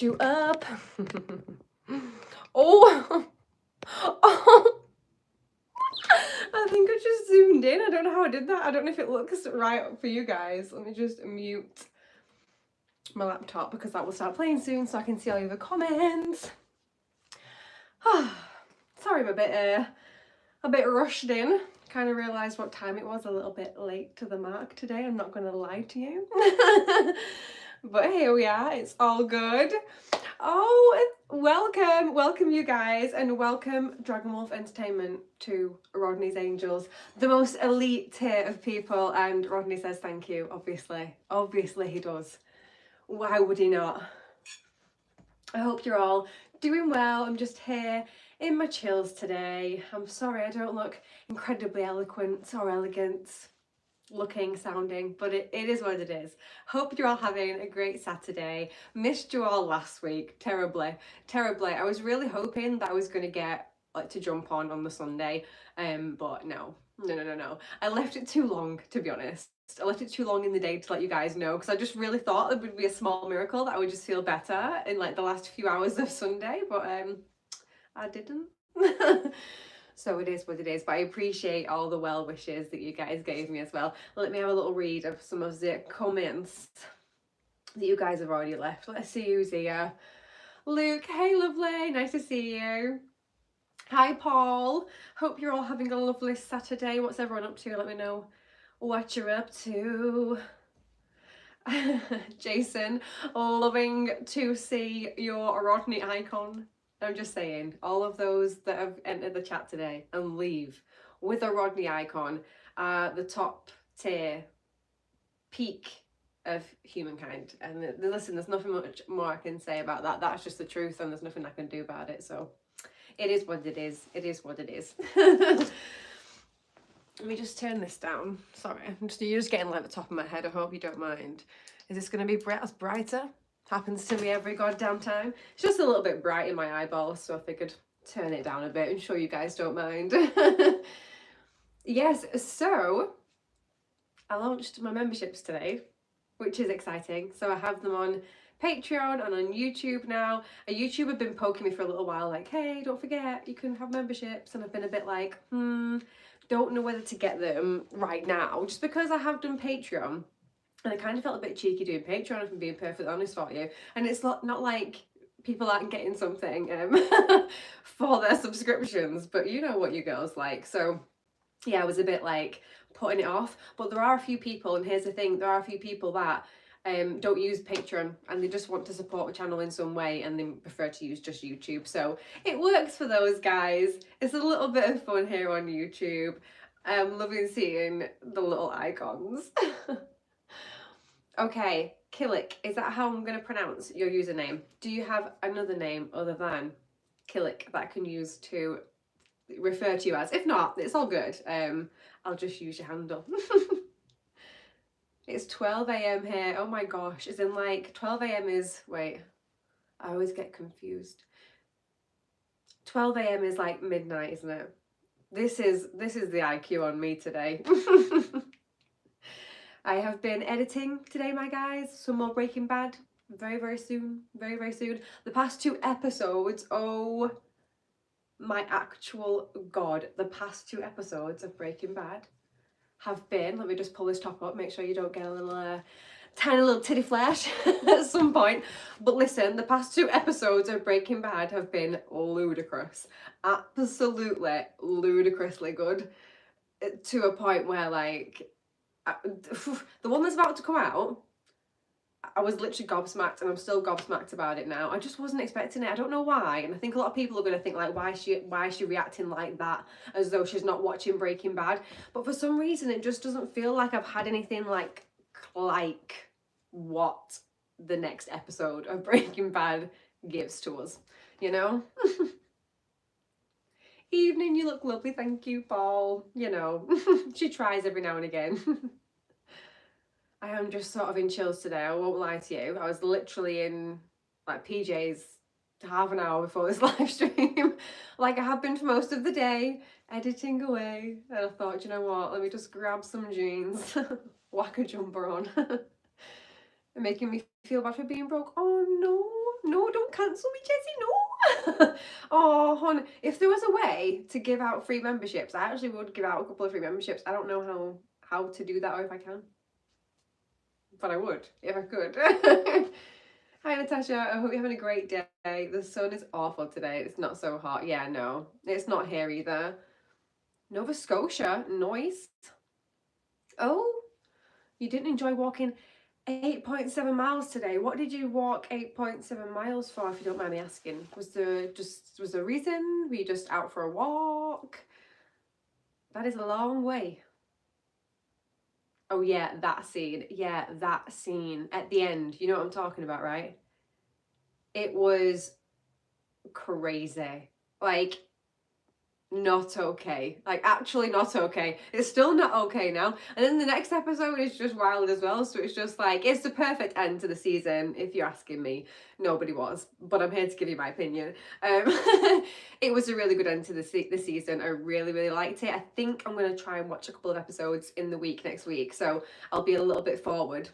You up? Oh, oh, I think I just zoomed in. I don't know how I did that. I don't know if it looks right for you guys. Let me just mute my laptop because that will start playing soon so I can see all your comments. Sorry, I'm a bit rushed in. Kind of realised what time it was, a little bit late to the mark today. I'm not going to lie to you. But here we are. It's all good. Oh, welcome you guys, and welcome Dragon Wolf Entertainment to Rodney's Angels, the most elite tier of people, and Rodney says thank you, obviously he does. Why would he not? I hope you're all doing well. I'm just here in my chills today. I'm sorry I don't look incredibly eloquent or elegant looking, sounding, but it is what it is. Hope you're all having a great Saturday. Missed you all last week, terribly. I was really hoping that I was going to get to jump on the Sunday, but no. I left it too long, to be honest. I left it too long in the day to let you guys know, because I just really thought it would be a small miracle that I would just feel better in like the last few hours of Sunday, but I didn't. So it is what it is, but I appreciate all the well wishes that you guys gave me as well. Let me have a little read of some of the comments that you guys have already left. Let's see who's here. Luke, hey lovely, nice to see you. Hi Paul, hope you're all having a lovely Saturday. What's everyone up to? Let me know what you're up to. Jason, loving to see your Rodney icon. I'm just saying, all of those that have entered the chat today and leave with a Rodney icon are the top tier peak of humankind. And listen, there's nothing much more I can say about that. That's just the truth, and there's nothing I can do about it. So it is what it is. It is what it is. Let me just turn this down. Sorry, you're just getting like the top of my head. I hope you don't mind. Is this going to be brighter? Happens to me every goddamn time. It's just a little bit bright in my eyeballs, so I figured turn it down a bit and sure you guys don't mind. Yes, so I launched my memberships today, which is exciting. So I have them on Patreon and on YouTube now. YouTube have been poking me for a little while, like, hey, don't forget, you can have memberships. And I've been a bit like, don't know whether to get them right now, just because I have done Patreon. And I kind of felt a bit cheeky doing Patreon, if I'm being perfectly honest for you. And it's not like people aren't getting something for their subscriptions, but you know what you girls like. So yeah, I was a bit like putting it off. But there are a few people, and here's the thing, there are a few people that don't use Patreon and they just want to support the channel in some way, and they prefer to use just YouTube. So it works for those guys. It's a little bit of fun here on YouTube. I'm loving seeing the little icons. Okay, Killick, is that how I'm going to pronounce your username? Do you have another name other than Killick that I can use to refer to you as? If not, it's all good. I'll just use your handle. It's 12 a.m. here. Oh my gosh, as in like 12 a.m. is, wait, I always get confused. 12 a.m. is like midnight, isn't it? This is the IQ on me today. I have been editing today, my guys. Some more Breaking Bad very soon. Very soon. The past 2 episodes, oh my actual god, the past 2 episodes of Breaking Bad have been, let me just pull this top up, make sure you don't get a little tiny little titty flash at some point. But listen, the past 2 episodes of Breaking Bad have been ludicrous. Absolutely ludicrously good, to a point where like the one that's about to come out, I was literally gobsmacked, and I'm still gobsmacked about it now. I just wasn't expecting it. I don't know why, and I think a lot of people are going to think like, why is she reacting like that, as though she's not watching Breaking Bad. But for some reason, it just doesn't feel like I've had anything like what the next episode of Breaking Bad gives to us, you know? Evening, you look lovely, thank you, Paul. You know, she tries every now and again. I am just sort of in chills today, I won't lie to you. I was literally in like PJs half an hour before this live stream, like I have been for most of the day, editing away. And I thought, you know what, let me just grab some jeans, whack a jumper on. And making me feel bad for being broke. Oh no, no, don't cancel me, Jessie, no. Oh, hon, if there was a way to give out free memberships, I actually would give out a couple of free memberships. I don't know how to do that or if I can, but I would if I could. Hi Natasha, I hope you're having a great day. The sun is awful today. It's not so hot. Yeah, no, it's not here either. Nova Scotia, noise. Oh, you didn't enjoy walking 8.7 miles today. What did you walk 8.7 miles for, if you don't mind me asking? Was there a reason? Were you just out for a walk? That is a long way. Oh yeah, that scene. Yeah, that scene at the end. You know what I'm talking about, right? It was crazy. Like, not okay. Like, actually not okay. It's still not okay now. And then the next episode is just wild as well. So it's just like, it's the perfect end to the season, if you're asking me. Nobody was, but I'm here to give you my opinion. It was a really good end to the season. I really, really liked it. I think I'm going to try and watch a couple of episodes in the week next week. So I'll be a little bit forward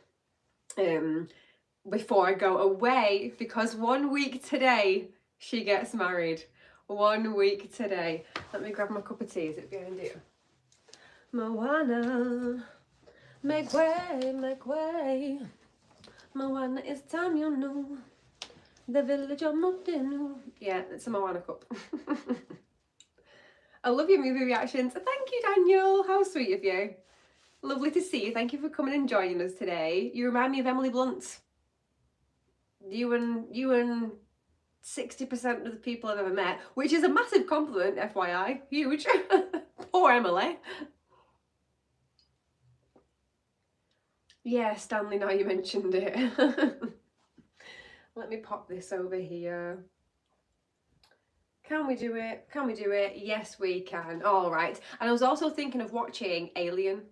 before I go away, because 1 week today, she gets married. 1 week today. Let me grab my cup of tea. Is it behind you? Moana, make way, make way. Moana, it's time you knew. The village of Montinu. Yeah, it's a Moana cup. I love your movie reactions. Thank you, Daniel. How sweet of you. Lovely to see you. Thank you for coming and joining us today. You remind me of Emily Blunt. You and 60% of the people I've ever met, which is a massive compliment, FYI. Huge. Poor Emily. Yeah, Stanley, now you mentioned it. Let me pop this over here. Can we do it? Can we do it? Yes, we can. All right. And I was also thinking of watching Alien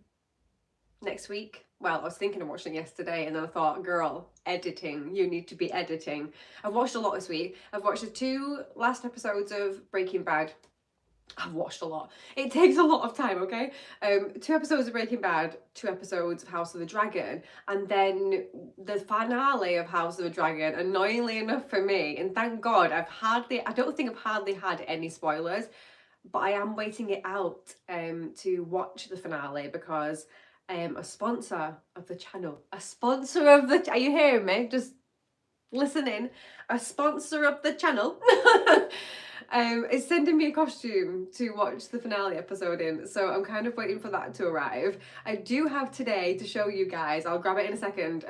next week. Well, I was thinking of watching it yesterday, and then I thought, girl, editing, you need to be editing. I've watched a lot this week. I've watched the 2 last episodes of Breaking Bad. I've watched a lot. It takes a lot of time, okay? 2 episodes of Breaking Bad, 2 episodes of House of the Dragon, and then the finale of House of the Dragon, annoyingly enough for me, and thank God, I don't think I've hardly had any spoilers, but I am waiting it out to watch the finale, because a sponsor of the channel, are you hearing me? Just listening. A sponsor of the channel is sending me a costume to watch the finale episode in, so I'm kind of waiting for that to arrive. I do have today to show you guys, I'll grab it in a second,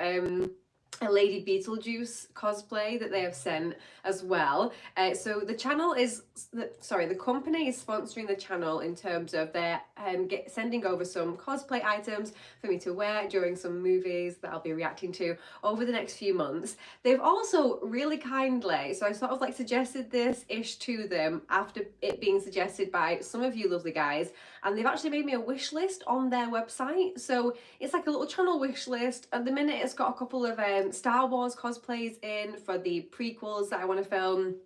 a Lady Beetlejuice cosplay that they have sent as well. So the channel is, the company is sponsoring the channel in terms of they're sending over some cosplay items for me to wear during some movies that I'll be reacting to over the next few months. They've also really kindly, so I sort of like suggested this-ish to them after it being suggested by some of you lovely guys, and they've actually made me a wish list on their website. So it's like a little channel wish list. At the minute, it's got a couple of Star Wars cosplays in for the prequels that I want to film.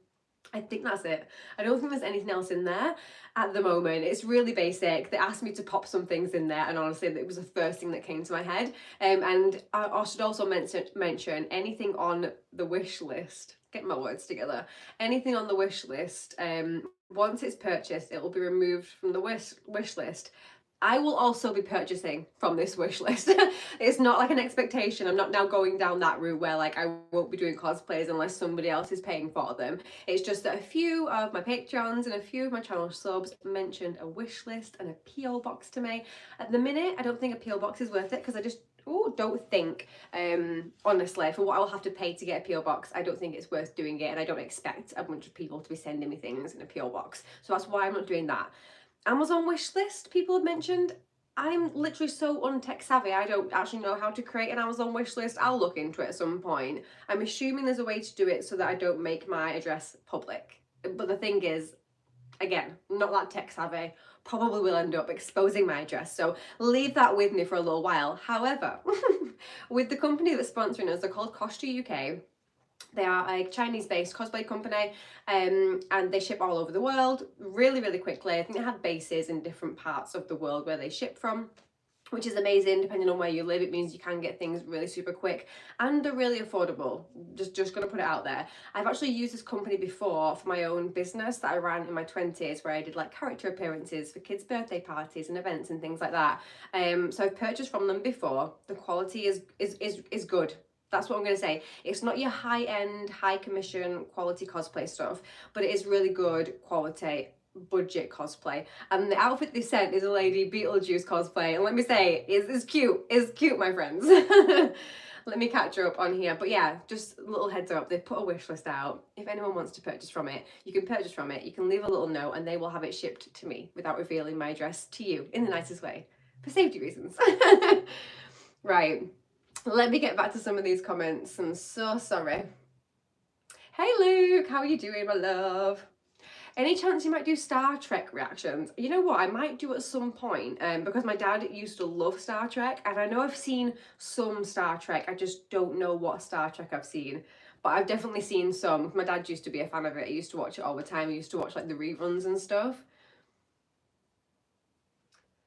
I think that's it. I don't think there's anything else in there at the moment. It's really basic. They asked me to pop some things in there, and honestly, it was the first thing that came to my head. And I should also mention anything on the wish list. Get my words together. Anything on the wish list, once it's purchased, it will be removed from the wish list. I will also be purchasing from this wish list. It's not like an expectation. I'm not now going down that route where like I won't be doing cosplays unless somebody else is paying for them. It's just that a few of my Patreons and a few of my channel subs mentioned a wish list and a PO box to me. At the minute, I don't think a PO box is worth it, because I just don't think, honestly, for what I'll have to pay to get a PO box, I don't think it's worth doing it, and I don't expect a bunch of people to be sending me things in a PO box. So that's why I'm not doing that. Amazon wish list, people have mentioned. I'm literally so untech savvy, I don't actually know how to create an Amazon wish list. I'll look into it at some point. I'm assuming there's a way to do it so that I don't make my address public. But the thing is, again, not that tech savvy, probably will end up exposing my address. So leave that with me for a little while. However, with the company that's sponsoring us, they're called Cosplay UK. They are a Chinese-based cosplay company, and they ship all over the world really, really quickly. I think they have bases in different parts of the world where they ship from. which is amazing. Depending on where you live, it means you can get things really super quick, and they're really affordable. Just gonna put it out there. I've actually used this company before for my own business that I ran in my 20s, where I did like character appearances for kids' birthday parties and events and things like that. So I've purchased from them before. The quality is good. That's what I'm going to say. It's not your high-end, high-commission quality cosplay stuff, but it is really good quality budget cosplay. And the outfit they sent is a lady Beetlejuice cosplay, and let me say, it's cute. It's cute, my friends. Let me catch her up on here. But yeah, just a little heads up, they've put a wish list out. If anyone wants to purchase from it, you can purchase from it. You can leave a little note and they will have it shipped to me without revealing my address to you in the nicest way, for safety reasons. Right, let me get back to some of these comments. I'm so sorry. Hey Luke, how are you doing, my love? Any chance you might do Star Trek reactions? You know what, I might do at some point, because my dad used to love Star Trek, and I know I've seen some Star Trek, I just don't know what Star Trek I've seen. But I've definitely seen some. My dad used to be a fan of it. He used to watch it all the time. He used to watch like the reruns and stuff.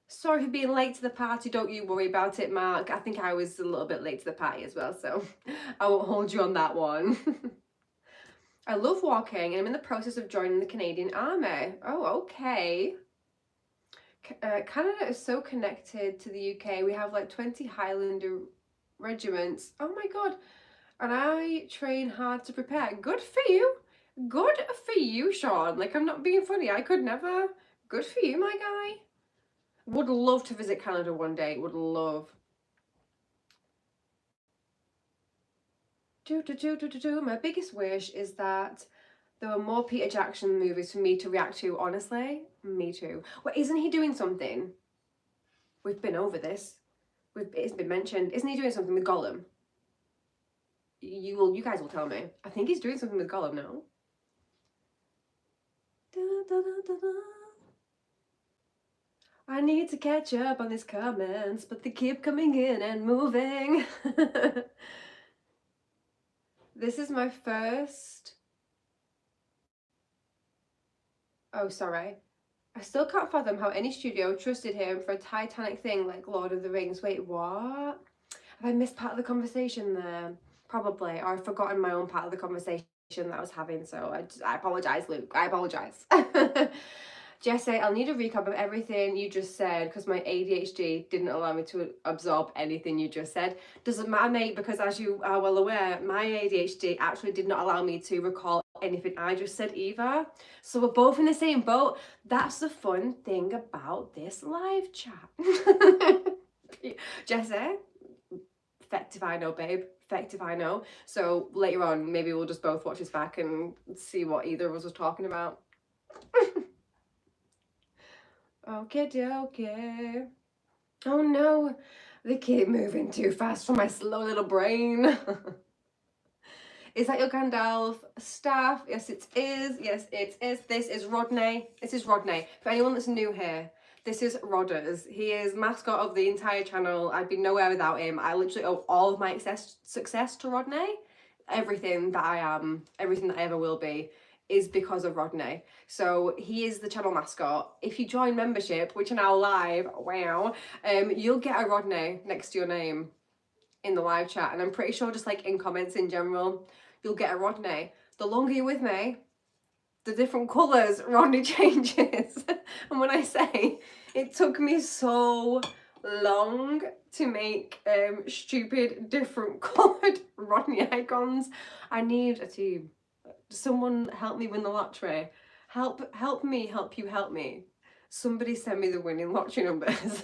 Sorry for being late to the party, don't you worry about it, Mark. I think I was a little bit late to the party as well, so I won't hold you on that one. I love walking and I'm in the process of joining the Canadian Army. Oh, okay. Canada is so connected to the UK. We have like 20 Highlander regiments. Oh my god. And I train hard to prepare. Good for you. Good for you, Sean. Like, I'm not being funny. I could never. Good for you, my guy. Would love to visit Canada one day. Would love. My biggest wish is that there were more Peter Jackson movies for me to react to, honestly. Me too. Well, isn't he doing something? We've been over this. It's been mentioned. Isn't he doing something with Gollum? You guys will tell me. I think he's doing something with Gollum now. I need to catch up on these comments, but they keep coming in and moving. This is my first... Oh, sorry. I still can't fathom how any studio trusted him for a Titanic thing like Lord of the Rings. Wait, what? Have I missed part of the conversation there? Probably, or I've forgotten my own part of the conversation that I was having, so I apologise, Luke. I apologise. Jesse, I'll need a recap of everything you just said because my ADHD didn't allow me to absorb anything you just said. Doesn't matter, mate, because as you are well aware, my ADHD actually did not allow me to recall anything I just said either. So we're both in the same boat. That's the fun thing about this live chat. Jesse, fact if I know, babe. Fact if I know. So later on, maybe we'll just both watch this back and see what either of us was talking about. Okay. Oh no, they keep moving too fast for my slow little brain. Is that your Gandalf staff? Yes, it is. Yes, it is. This is Rodney. This is Rodney. For anyone that's new here, this is Rodders. He is mascot of the entire channel. I'd be nowhere without him. I literally owe all of my success to Rodney. Everything that I am, everything that I ever will be, is because of Rodney. So he is the channel mascot. If you join membership, which are now live, wow, you'll get a Rodney next to your name in the live chat. And I'm pretty sure just like in comments in general, you'll get a Rodney. The longer you're with me, the different colours Rodney changes. And when I say it took me so long to make stupid different coloured Rodney icons, I need a team. Someone help me win the lottery. Help me, help you, help me. Somebody send me the winning lottery numbers.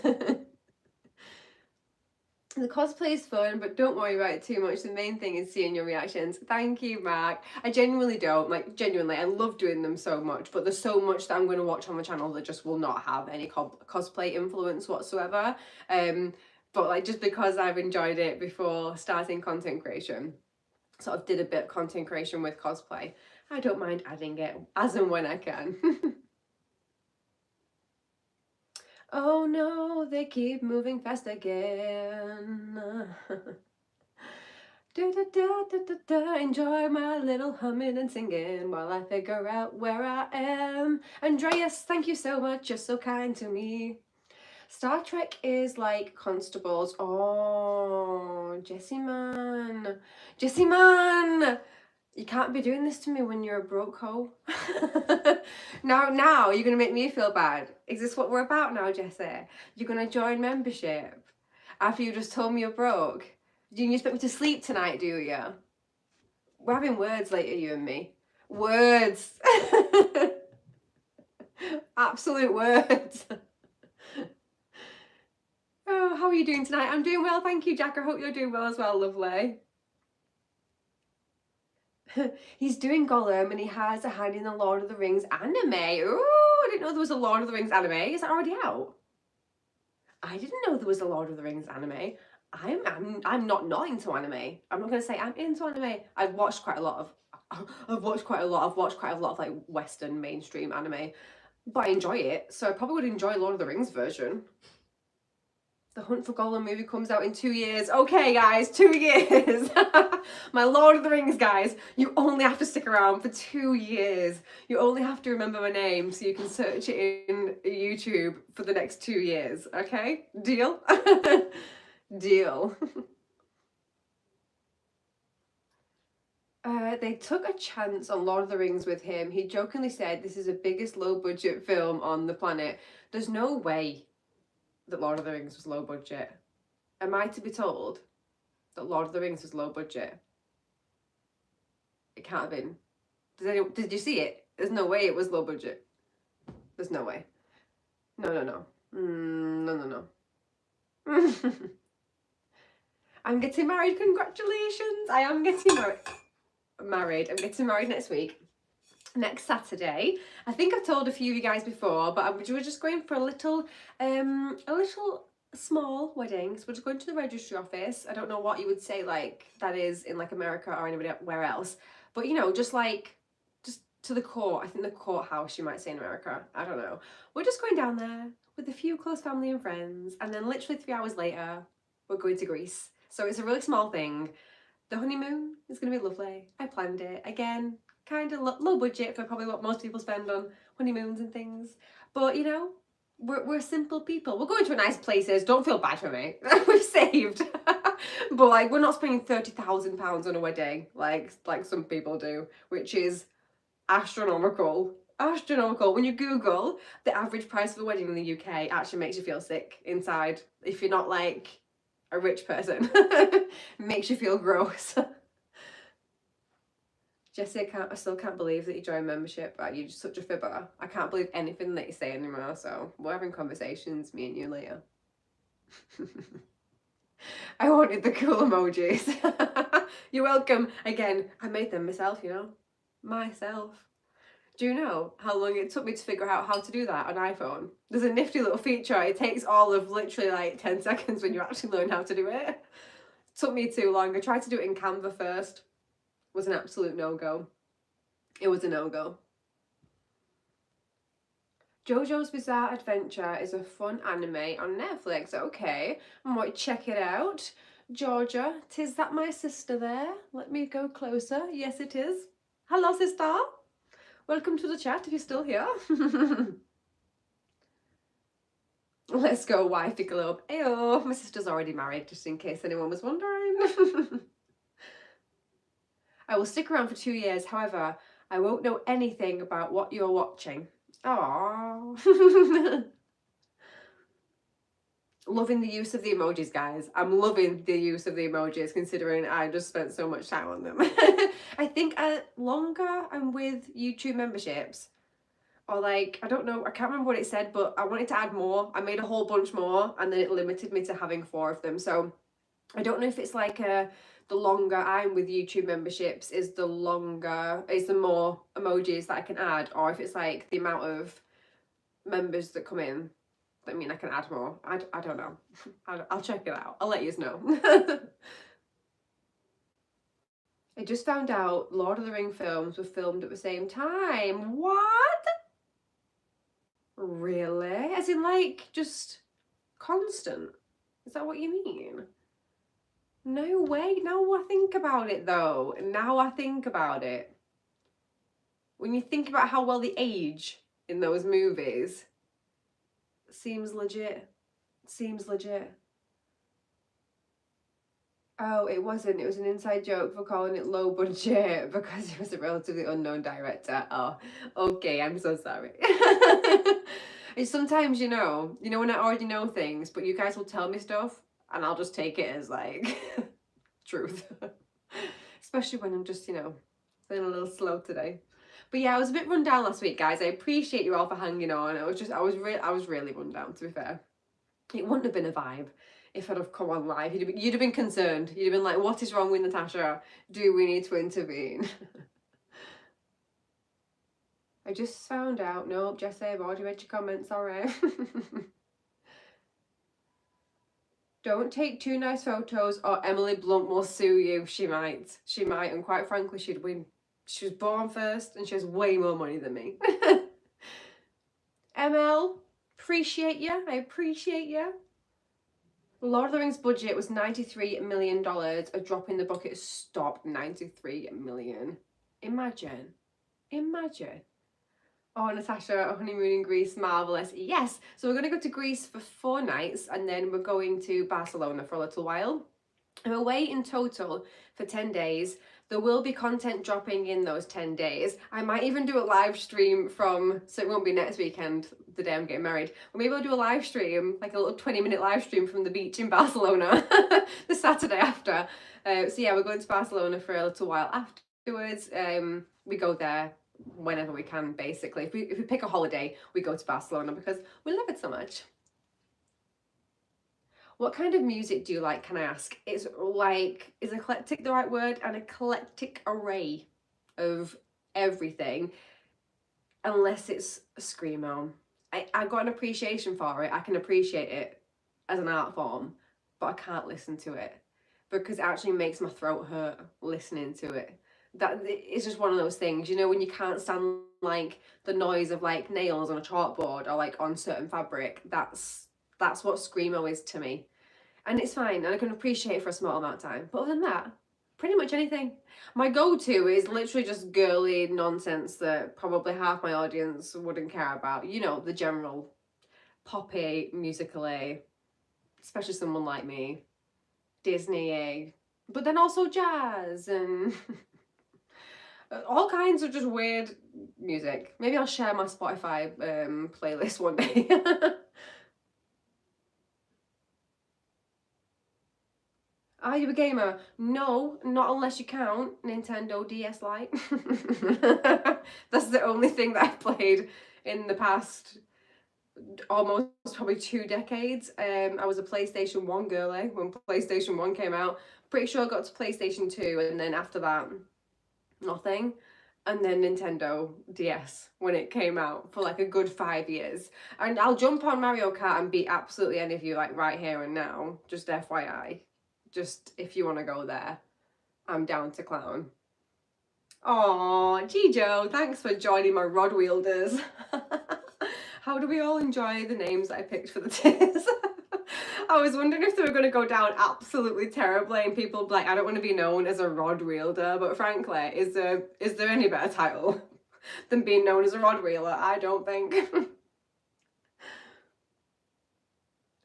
The cosplay is fun, but don't worry about it too much. The main thing is seeing your reactions. Thank you, Mark. I genuinely don't. Like, genuinely, I love doing them so much, but there's so much that I'm going to watch on the channel that just will not have any cosplay influence whatsoever. But like, just because I've enjoyed it before starting content creation, sort of did a bit of content creation with cosplay, I don't mind adding it as and when I can. Oh no, they keep moving fast again. Enjoy my little humming and singing while I figure out where I am. Andreas, thank you so much, you're so kind to me. Star Trek is like constables. Oh, Jesse man. Jesse man! You can't be doing this to me when you're a broke hoe. Now you're gonna make me feel bad. Is this what we're about now, Jesse? You're gonna join membership after you just told me you're broke? Do you expect me to sleep tonight, do you? We're having words later, you and me. Words. Absolute words. Oh, how are you doing tonight? I'm doing well, thank you, Jack. I hope you're doing well as well, lovely. He's doing Gollum and he has a hand in the Lord of the Rings anime. Oh, I didn't know there was a Lord of the Rings anime. Is that already out? I didn't know there was a Lord of the Rings anime. I'm not into anime. I'm not gonna say I'm into anime. I've watched quite a lot of like Western mainstream anime, but I enjoy it. So I probably would enjoy Lord of the Rings version. The Hunt for Gollum movie comes out in 2 years. Okay, guys, 2 years. My Lord of the Rings guys, you only have to stick around for 2 years. You only have to remember my name so you can search it in YouTube for the next 2 years. Okay? Deal? Deal. They took a chance on Lord of the Rings with him. He jokingly said this is the biggest low budget film on the planet. There's no way that Lord of the Rings was low budget. Am I to be told that Lord of the Rings was low budget? It can't have been. Did you see it? There's no way it was low budget. There's no way. No. No. I'm getting married. Congratulations. I am getting married. I'm getting married next week. Next Saturday. I think I've told a few of you guys before, but we're just going for a little small wedding. So we're just going to the registry office. I don't know what you would say like that is in like America or anywhere else, but you know, just to the court. I think the courthouse you might say in America. I don't know. We're just going down there with a few close family and friends, and then literally 3 hours later, we're going to Greece. So it's a really small thing. The honeymoon is going to be lovely. I planned it. Again, kind of low budget for probably what most people spend on honeymoons and things. But, you know, we're simple people. We're going to nice places. Don't feel bad for me. We've saved. But, like, we're not spending £30,000 on a wedding like some people do, which is astronomical. Astronomical. When you Google the average price of a wedding in the UK, it actually makes you feel sick inside if you're not, like, a rich person. Makes you feel gross. Jesse, I still can't believe that you joined membership. You're just such a fibber. I can't believe anything that you say anymore, so we're having conversations, me and you later. I wanted the cool emojis. You're welcome. Again, I made them myself, you know. Myself. Do you know how long it took me to figure out how to do that on iPhone? There's a nifty little feature. It takes all of literally like 10 seconds when you actually learn how to do it. Took me too long. I tried to do it in Canva first. It was an absolute no-go. It was a no-go. JoJo's Bizarre Adventure is a fun anime on Netflix. Okay, I might check it out. Georgia, tis that my sister there? Let me go closer. Yes, it is. Hello, sister. Welcome to the chat if you're still here. Let's go, wifey club. Ayo, my sister's already married, just in case anyone was wondering. I will stick around for 2 years. However, I won't know anything about what you're watching. Aww. Loving the use of the emojis, guys. I'm loving the use of the emojis, considering I just spent so much time on them. I think longer I'm with YouTube memberships, or like, I don't know, I can't remember what it said, but I wanted to add more. I made a whole bunch more, and then it limited me to having 4 of them. So I don't know if it's like the longer I'm with YouTube memberships is the more emojis that I can add, or if it's like the amount of members that come in. I mean, I can add more. I don't know. I'll check it out. I'll let you know. I just found out Lord of the Ring films were filmed at the same time. What? Really? As in, like, just constant? Is that what you mean? No way. Now I think about it, though. Now I think about it. When you think about how well they age in those movies, seems legit. Seems legit. Oh, it wasn't. It was an inside joke for calling it low budget because it was a relatively unknown director. Oh, okay. I'm so sorry. It's sometimes, when I already know things, but you guys will tell me stuff and I'll just take it as like truth. Especially when I'm just, feeling a little slow today. But yeah, I was a bit run down last week, guys. I appreciate you all for hanging on. I was really run down, to be fair. It wouldn't have been a vibe if I'd have come on live. You'd have been concerned. You'd have been like, what is wrong with Natasha? Do we need to intervene? I just found out. Nope, Jesse, I've already read your comments, sorry. Don't take too nice photos or Emily Blunt will sue you. She might, and quite frankly, she'd win. She was born first and she has way more money than me. ML, appreciate you. I appreciate you. Lord of the Rings budget was $93 million. A drop in the bucket stopped. 93 million. Imagine. Oh, Natasha, a honeymoon in Greece, marvellous. Yes, so we're going to go to Greece for 4 nights and then we're going to Barcelona for a little while. I'm away in total for 10 days. There will be content dropping in those 10 days. I might even do a live stream so it won't be next weekend, the day I'm getting married. Or maybe I'll do a live stream, like a little 20-minute live stream from the beach in Barcelona the Saturday after. So yeah, we're going to Barcelona for a little while afterwards. We go there whenever we can, basically. If we pick a holiday, we go to Barcelona because we love it so much. What kind of music do you like, can I ask? It's like, is eclectic the right word? An eclectic array of everything, unless it's a screamo. I got an appreciation for it. I can appreciate it as an art form, but I can't listen to it because it actually makes my throat hurt listening to it. That it's just one of those things, when you can't stand like the noise of like nails on a chalkboard or like on certain fabric. That's what screamo is to me. And it's fine, and I can appreciate it for a small amount of time. But other than that, pretty much anything. My go-to is literally just girly nonsense that probably half my audience wouldn't care about. The general poppy, musical-y, especially someone like me. Disney-y. But then also jazz and all kinds of just weird music. Maybe I'll share my Spotify playlist one day. Are you a gamer? No, not unless you count Nintendo DS Lite. That's the only thing that I've played in the past almost probably 2 decades. I was a PlayStation 1 girly when PlayStation 1 came out. Pretty sure I got to PlayStation 2 and then after that, nothing. And then Nintendo DS when it came out for like a good 5 years. And I'll jump on Mario Kart and beat absolutely any of you like right here and now, just FYI. Just if you want to go there, I'm down to clown. Aw, Gijo, thanks for joining my rod wielders. How do we all enjoy the names that I picked for the tiers? I was wondering if they were going to go down absolutely terribly and people would be like, I don't want to be known as a rod wielder, but frankly, is there any better title than being known as a rod wielder? I don't think.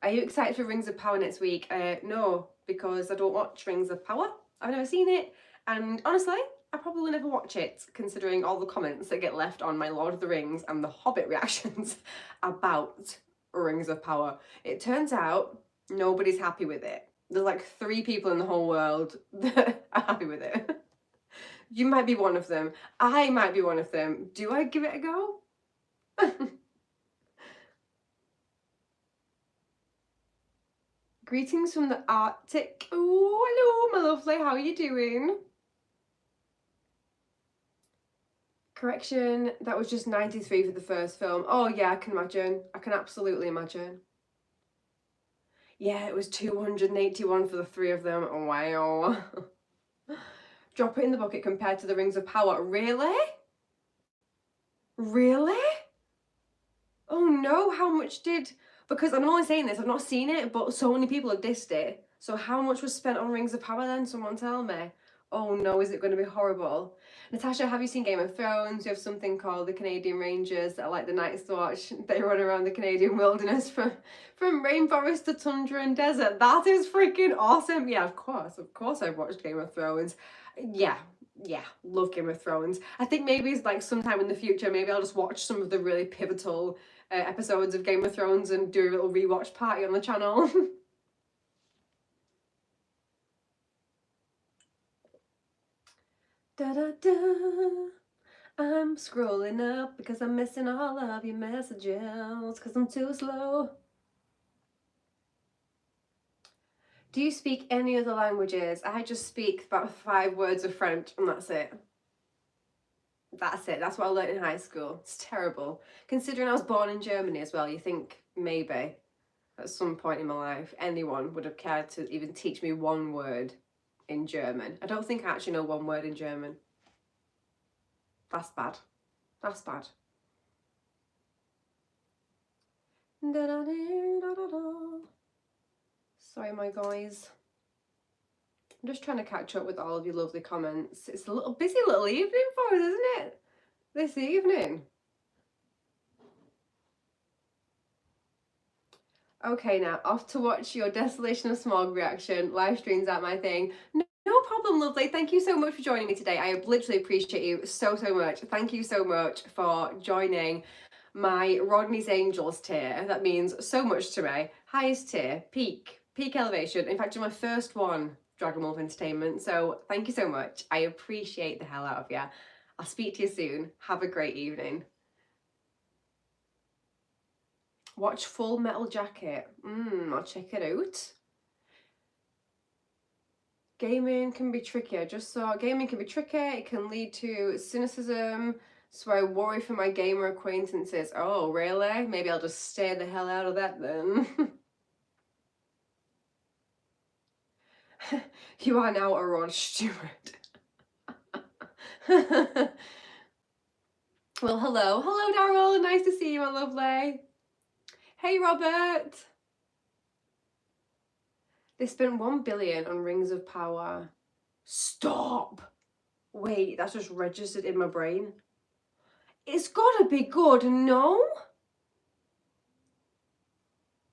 Are you excited for Rings of Power next week? No, because I don't watch Rings of Power. I've never seen it, and honestly, I probably will never watch it, considering all the comments that get left on my Lord of the Rings and the Hobbit reactions about Rings of Power. It turns out nobody's happy with it. There's like 3 people in the whole world that are happy with it. You might be one of them. I might be one of them. Do I give it a go? Greetings from the Arctic. Oh, hello, my lovely. How are you doing? Correction, that was just 93 for the first film. Oh, yeah, I can imagine. I can absolutely imagine. Yeah, it was 281 for the 3 of them. Oh, wow. Drop it in the bucket compared to the Rings of Power. Really? Really? Oh, no. How much did... Because I'm only saying this, I've not seen it, but so many people have dissed it. So how much was spent on Rings of Power then? Someone tell me. Oh no, is it going to be horrible? Natasha, have you seen Game of Thrones? We have something called the Canadian Rangers that are like the Night's Watch. They run around the Canadian wilderness from rainforest to tundra and desert. That is freaking awesome. Yeah, of course I've watched Game of Thrones. Yeah, love Game of Thrones. I think maybe it's like sometime in the future, maybe I'll just watch some of the really pivotal episodes of Game of Thrones and do a little rewatch party on the channel. Da da da. I'm scrolling up because I'm missing all of your messages because I'm too slow. Do you speak any other languages? I just speak about 5 words of French and that's it. That's it. That's what I learned in high school. It's terrible. Considering I was born in Germany as well, you think maybe at some point in my life anyone would have cared to even teach me 1 word in German. I don't think I actually know 1 word in German. That's bad. That's bad. Sorry, my guys. I'm just trying to catch up with all of your lovely comments. It's a little busy little evening for us, isn't it? This evening. Okay, now off to watch your Desolation of Smog reaction. Live streams aren't my thing. No problem, lovely. Thank you so much for joining me today. I literally appreciate you so much. Thank you so much for joining my Rodney's Angels tier. That means so much to me. Highest tier, peak elevation. In fact, you're my first one, Dragon Wolf Entertainment. So thank you so much. I appreciate the hell out of you. I'll speak to you soon. Have a great evening. Watch Full Metal Jacket. I'll check it out. Gaming can be tricky. I just saw gaming can be tricky. It can lead to cynicism. So I worry for my gamer acquaintances. Oh, really? Maybe I'll just stay the hell out of that then. You are now a Rod Stewart. Well, hello. Hello, Daryl. Nice to see you, my lovely. Hey, Robert. They spent 1 billion on Rings of Power. Stop. Wait, that's just registered in my brain. It's gotta be good, no?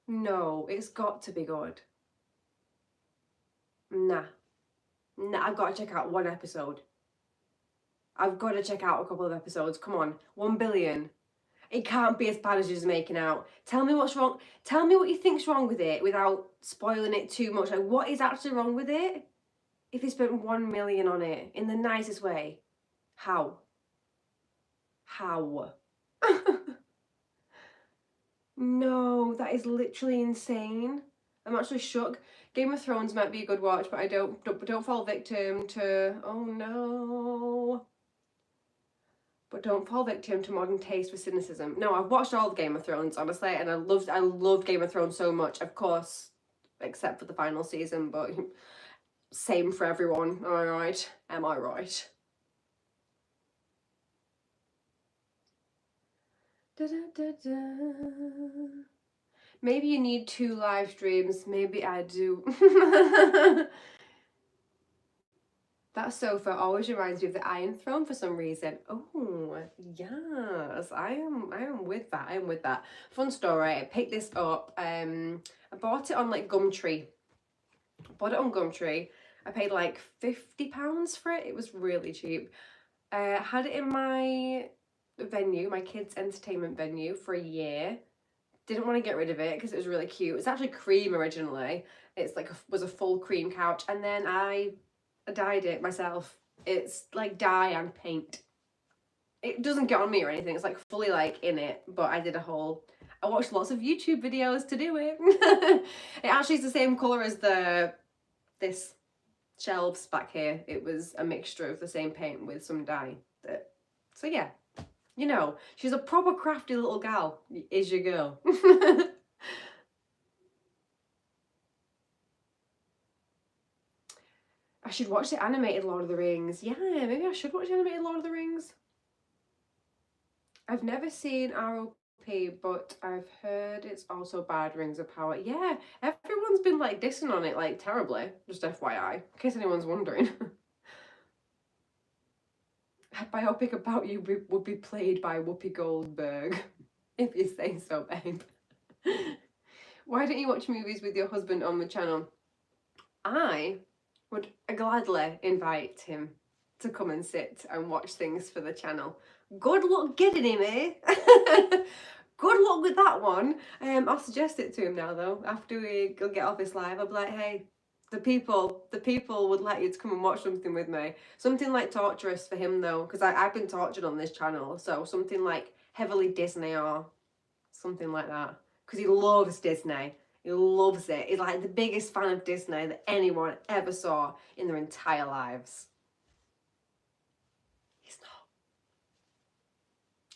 No, it's got to be good. Nah, I've got to check out 1 episode. I've got to check out a couple of episodes. Come on, 1 billion. It can't be as bad as you're making out. Tell me what's wrong. Tell me what you think's wrong with it without spoiling it too much. Like, what is actually wrong with it? If you spent 1 million on it in the nicest way, how? How? No, that is literally insane. I'm actually shook. Game of Thrones might be a good watch, but I don't fall victim to, oh no. But don't fall victim to modern taste for cynicism. No, I've watched all of Game of Thrones, honestly, and I loved Game of Thrones so much, of course, except for the final season, but same for everyone, am I right? Am I right? Da, da, da, da. Maybe you need 2 live streams. Maybe I do. That sofa always reminds me of the Iron Throne for some reason. Oh, yes. I am with that. I am with that. Fun story. I picked this up. I bought it on like Gumtree. Bought it on Gumtree. I paid like £50 for it. It was really cheap. Had it in my venue, my kids' entertainment venue, for a year. Didn't want to get rid of it because it was really cute. It's actually cream originally. It's like was a full cream couch, and then I dyed it myself. It's like dye and paint. It doesn't get on me or anything. It's like fully like in it, but I watched lots of YouTube videos to do it. It actually is the same colour as this shelves back here. It was a mixture of the same paint with some dye. So yeah. You know, she's a proper crafty little gal, is your girl. I should watch the animated Lord of the Rings. Yeah, maybe I should watch the animated Lord of the Rings. I've never seen ROP, but I've heard it's also bad, Rings of Power. Yeah, everyone's been like dissing on it like terribly, just FYI, in case anyone's wondering. biopic about you would be played by Whoopi Goldberg, if you say so, babe. Why don't you watch movies with your husband on the channel? I would gladly invite him to come and sit and watch things for the channel. Good luck getting him, eh? Good luck with that one. I'll suggest it to him now, though. After we get off this live, I'll be like, hey, the people would like you to come and watch something with me. Something like torturous for him, though, because I've been tortured on this channel. So something like heavily Disney or something like that. Because he loves Disney. He loves it. He's like the biggest fan of Disney that anyone ever saw in their entire lives.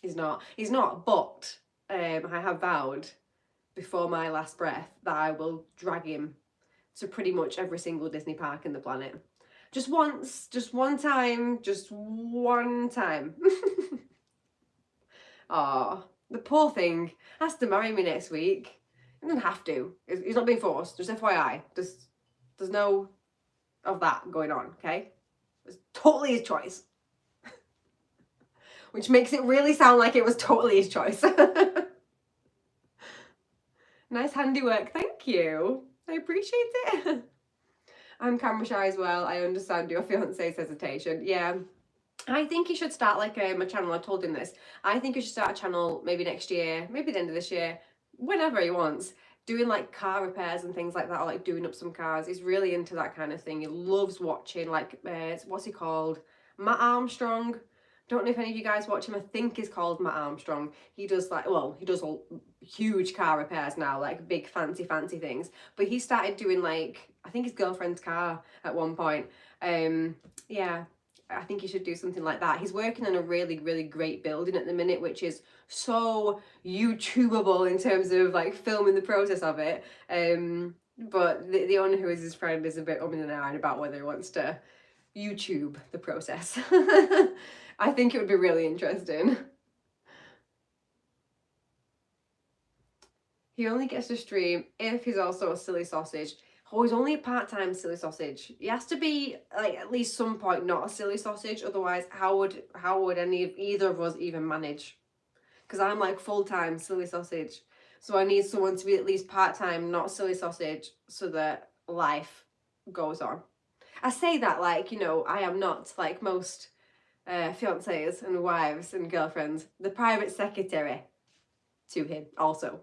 He's not, but I have vowed before my last breath that I will drag him to pretty much every single Disney park in the planet. Just once, just one time. Aw, the poor thing has to marry me next week. He doesn't have to. He's not being forced, just FYI. There's no of that going on, okay? It's totally his choice. Which makes it really sound like it was totally his choice. Nice handiwork, thank you. I appreciate it. I'm camera shy as well. I understand your fiance's hesitation. Yeah. I think he should start like a channel. I told him this. I think he should start a channel maybe next year, maybe the end of this year, whenever he wants, doing like car repairs and things like that, or like doing up some cars. He's really into that kind of thing. He loves watching like, what's he called? Matt Armstrong. Don't know if any of you guys watch him. I think he's called Matt Armstrong. He does like, well, he does all huge car repairs now, like big fancy things. But he started doing like, I think his girlfriend's car at one point. Yeah, I think he should do something like that. He's working on a really great building at the minute, which is so YouTubeable in terms of like filming the process of it. But the owner, who is his friend, is a bit and ahhing about whether he wants to YouTube the process. I think it would be really interesting. He only gets to stream if he's also a silly sausage. Oh, he's only a part-time silly sausage. He has to be like at least some point not a silly sausage, otherwise how would either of us even manage? Because I'm like full-time silly sausage. So I need someone to be at least part-time not silly sausage so that life goes on. I say that like, you know, I am not like most fiancés and wives and girlfriends, the private secretary to him also.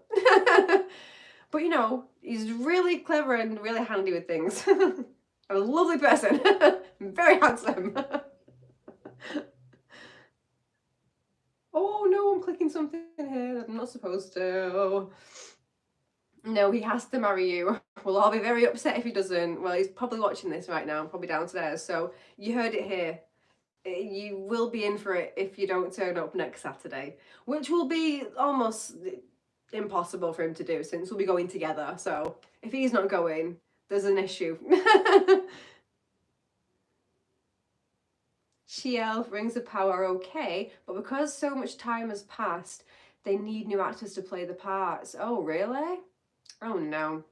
But you know, he's really clever and really handy with things. A lovely person. Very handsome. Oh no, I'm clicking something here that I'm not supposed to. No, he has to marry you. We'll all be very upset if he doesn't. Well, he's probably watching this right now, probably downstairs. So you heard it here. You will be in for it if you don't turn up next Saturday, which will be almost impossible for him to do since we'll be going together. So if he's not going, there's an issue. She-Elf, Rings of Power, okay, but because so much time has passed, they need new actors to play the parts. Oh, really? Oh, no.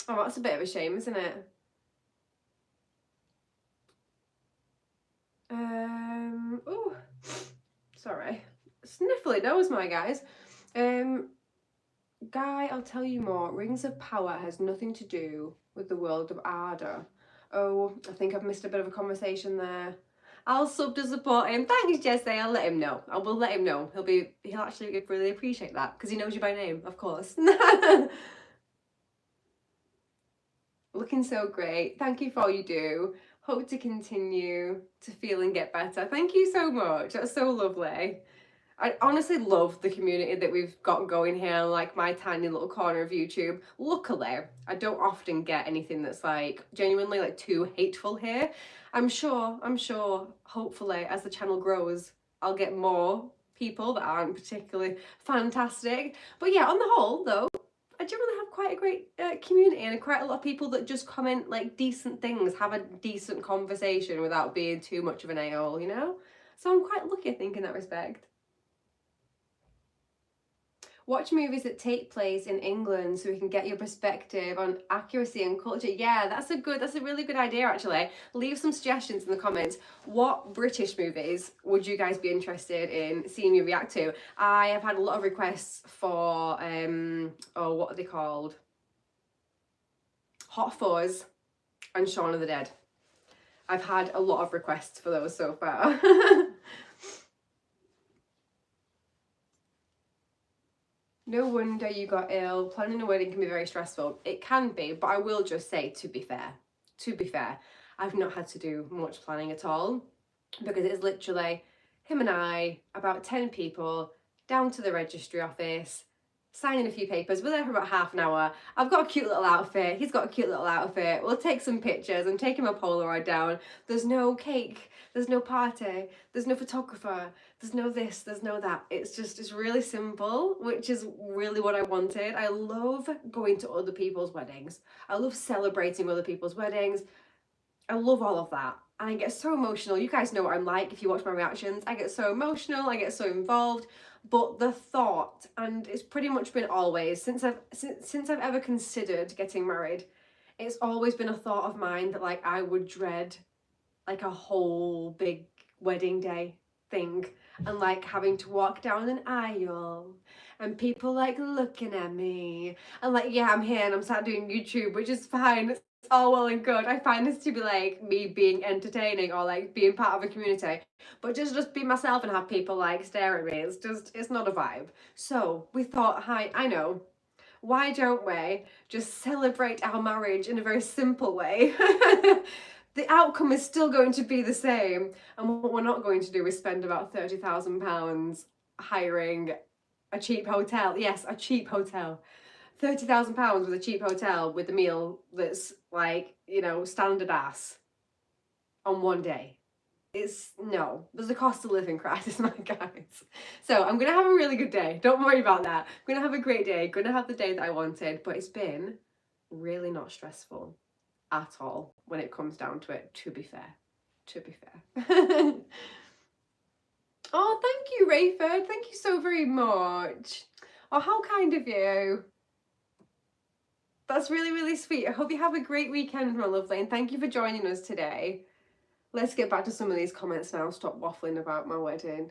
Oh, that's a bit of a shame, isn't it? Oh, sorry. Sniffly nose, my guys. Guy, I'll tell you more. Rings of Power has nothing to do with the world of Arda. Oh, I think I've missed a bit of a conversation there. I'll sub to support him. Thanks, Jesse. I'll let him know. I will let him know. He'll actually really appreciate that because he knows you by name, of course. Looking so great. Thank you for all you do. Hope to continue to feel and get better. Thank you so much. That's so lovely. I honestly love the community that we've got going here, like my tiny little corner of YouTube. Luckily, I don't often get anything that's like genuinely like too hateful here. I'm sure, hopefully, as the channel grows, I'll get more people that aren't particularly fantastic. But yeah, on the whole, though, I generally have quite a great community and quite a lot of people that just comment like decent things, have a decent conversation without being too much of an a-hole, you know? So I'm quite lucky, I think, in that respect. Watch movies that take place in England so we can get your perspective on accuracy and culture. Yeah, that's a really good idea actually. Leave some suggestions in the comments. What British movies would you guys be interested in seeing me react to? I have had a lot of requests for oh, what are they called? Hot Fuzz and Shaun of the Dead. I've had a lot of requests for those so far. No wonder you got ill. Planning a wedding can be very stressful. It can be, but I will just say, to be fair, I've not had to do much planning at all, because it's literally him and I, about 10 people, down to the registry office, signing a few papers. We're there for about half an hour. I've got a cute little outfit. He's got a cute little outfit. We'll take some pictures. I'm taking my Polaroid down. There's no cake. There's no party. There's no photographer. There's no this. There's no that. It's really simple, which is really what I wanted. I love going to other people's weddings. I love celebrating other people's weddings. I love all of that. And I get so emotional. You guys know what I'm like if you watch my reactions. I get so emotional. I get so involved. But the thought, and it's pretty much been always, since I've ever considered getting married, it's always been a thought of mine that like I would dread like a whole big wedding day thing, and like having to walk down an aisle and people like looking at me and like, yeah, I'm here and I'm sat doing YouTube, which is fine. It's all well and good. I find this to be like me being entertaining or like being part of a community, but just be myself and have people like stare at me, it's not a vibe. So we thought, hi, I know, why don't we just celebrate our marriage in a very simple way? The outcome is still going to be the same, and what we're not going to do is spend about £30,000 hiring a cheap hotel. Yes, a cheap hotel. £30,000 with a cheap hotel with a meal that's like, you know, standard ass on one day. No, there's a cost of living crisis, my guys. So I'm gonna have a really good day. Don't worry about that. I'm gonna have a great day. Gonna have the day that I wanted, but it's been really not stressful at all when it comes down to it, to be fair. Oh, thank you, Rayford. Thank you so very much. Oh, how kind of you. That's really, really sweet. I hope you have a great weekend, my lovely, and thank you for joining us today. Let's get back to some of these comments now. Stop waffling about my wedding.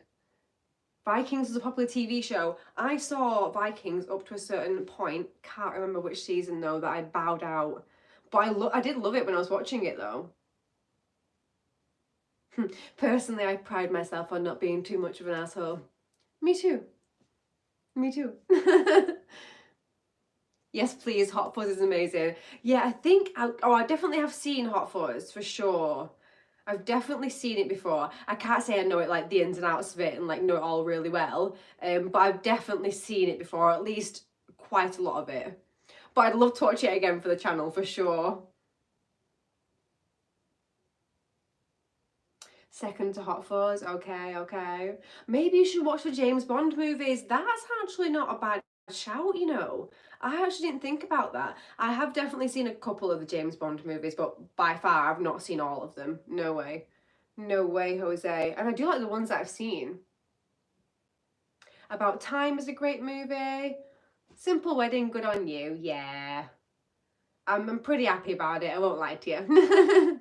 Vikings was a popular TV show. I saw Vikings up to a certain point. Can't remember which season though that I bowed out. But I did love it when I was watching it though. Personally, I pride myself on not being too much of an asshole. Me too. Me too. Yes, please. Hot Fuzz is amazing. Yeah, I think, I definitely have seen Hot Fuzz for sure. I've definitely seen it before. I can't say I know it like the ins and outs of it and like know it all really well, but I've definitely seen it before, at least quite a lot of it. But I'd love to watch it again for the channel for sure. Second to Hot Fuzz, okay. Maybe you should watch the James Bond movies. That's actually not a bad shout, you know. I actually didn't think about that. I have definitely seen a couple of the James Bond movies, but by far I've not seen all of them. No way. No way, Jose. And I do like the ones that I've seen. About Time is a great movie. Simple Wedding, good on you. Yeah. I'm pretty happy about it, I won't lie to you.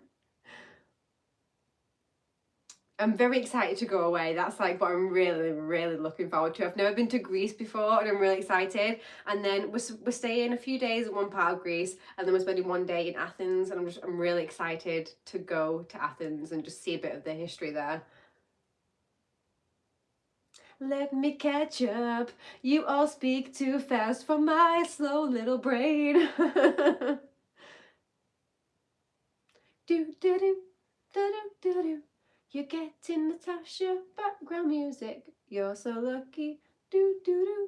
I'm very excited to go away. That's like what I'm really, really looking forward to. I've never been to Greece before and I'm really excited. And then we're staying a few days in one part of Greece and then we're spending one day in Athens, and I'm really excited to go to Athens and just see a bit of the history there. Let me catch up. You all speak too fast for my slow little brain. Do do do do do do do. You're getting Natasha background music. You're so lucky. Do do do.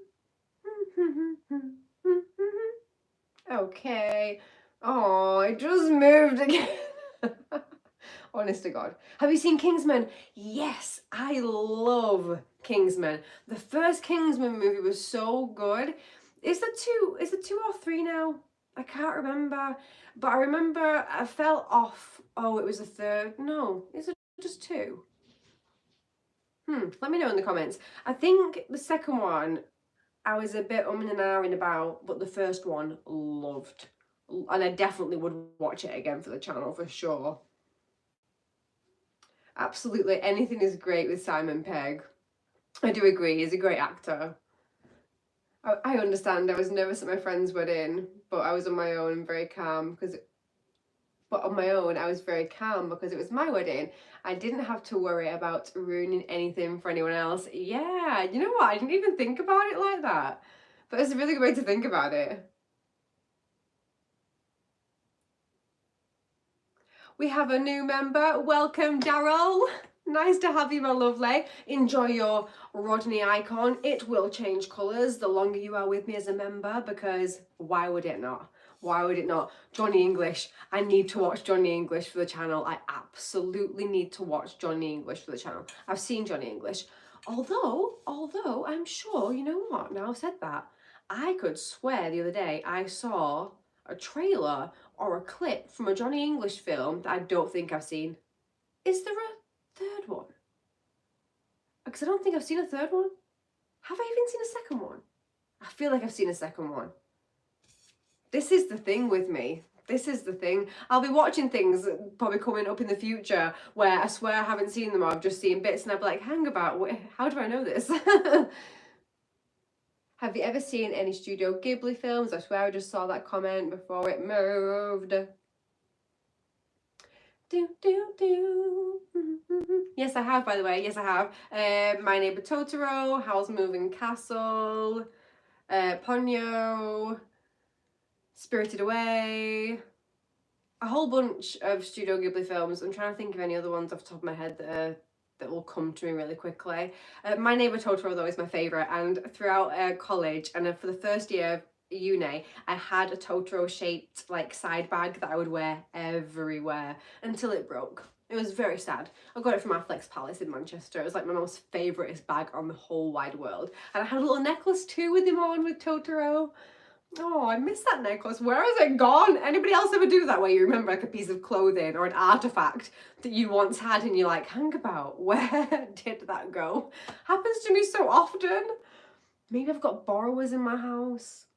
Okay. Oh, I just moved again. Honest to God. Have you seen Kingsman? Yes, I love Kingsman. The first Kingsman movie was so good. Is it two or three now? I can't remember. But I remember I fell off. Oh, it was the third. No, is it just two? Let me know in the comments. I think the second one, I was a bit and ahhing about, but the first one, loved. And I definitely would watch it again for the channel, for sure. Absolutely, anything is great with Simon Pegg. I do agree, he's a great actor. I understand, I was nervous at my friend's wedding, but I was on my own and very calm but on my own I was very calm because it was my wedding. I didn't have to worry about ruining anything for anyone else. Yeah, you know what? I didn't even think about it like that. But it's a really good way to think about it. We have a new member. Welcome, Daryl. Nice to have you, my lovely. Enjoy your Rodney icon. It will change colours the longer you are with me as a member, because why would it not? Why would it not? Johnny English. I need to watch Johnny English for the channel. I absolutely need to watch Johnny English for the channel. I've seen Johnny English. Although I'm sure, you know what, now I've said that, I could swear the other day I saw a trailer or a clip from a Johnny English film that I don't think I've seen. Is there a third one? Because I don't think I've seen a third one. Have I even seen a second one? I feel like I've seen a second one. This is the thing with me. This is the thing. I'll be watching things probably coming up in the future where I swear I haven't seen them or I've just seen bits and I'll be like, hang about, how do I know this? Have you ever seen any Studio Ghibli films? I swear I just saw that comment before it moved. Yes, I have, by the way. Yes, I have. My Neighbor Totoro, Howl's Moving Castle, Ponyo, Spirited Away. A whole bunch of Studio Ghibli films. I'm trying to think of any other ones off the top of my head that will come to me really quickly. My Neighbor Totoro, though, is my favourite, and throughout college and for the first year of uni, I had a Totoro shaped like side bag that I would wear everywhere until it broke. It was very sad. I got it from Affleck's Palace in Manchester. It was like my most favouriteest bag on the whole wide world. And I had a little necklace too with him on, with Totoro. Oh, I miss that necklace. Where is it gone? Anybody else ever do that, where you remember like a piece of clothing or an artifact that you once had and you're like, hang about, where did that go? Happens to me so often. Maybe I've got borrowers in my house.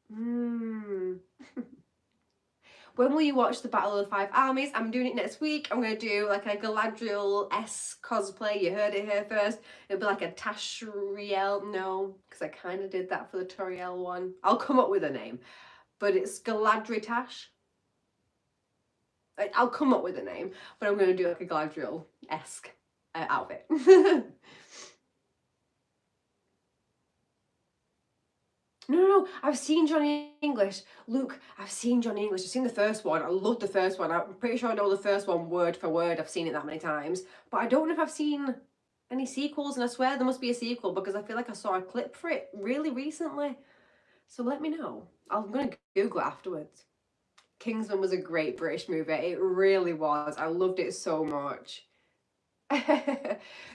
When will you watch the Battle of the Five Armies? I'm doing it next week. I'm going to do like a Galadriel-esque cosplay. You heard it here first. It'll be like a Tashriel. No, because I kind of did that for the Toriel one. I'll come up with a name. But it's Galadriel Tash. I'll come up with a name. But I'm going to do like a Galadriel-esque outfit. No, I've seen Johnny English. Luke, I've seen Johnny English. I've seen the first one. I loved the first one. I'm pretty sure I know the first one word for word. I've seen it that many times. But I don't know if I've seen any sequels, and I swear there must be a sequel because I feel like I saw a clip for it really recently. So let me know. I'm going to Google it afterwards. Kingsman was a great British movie. It really was. I loved it so much.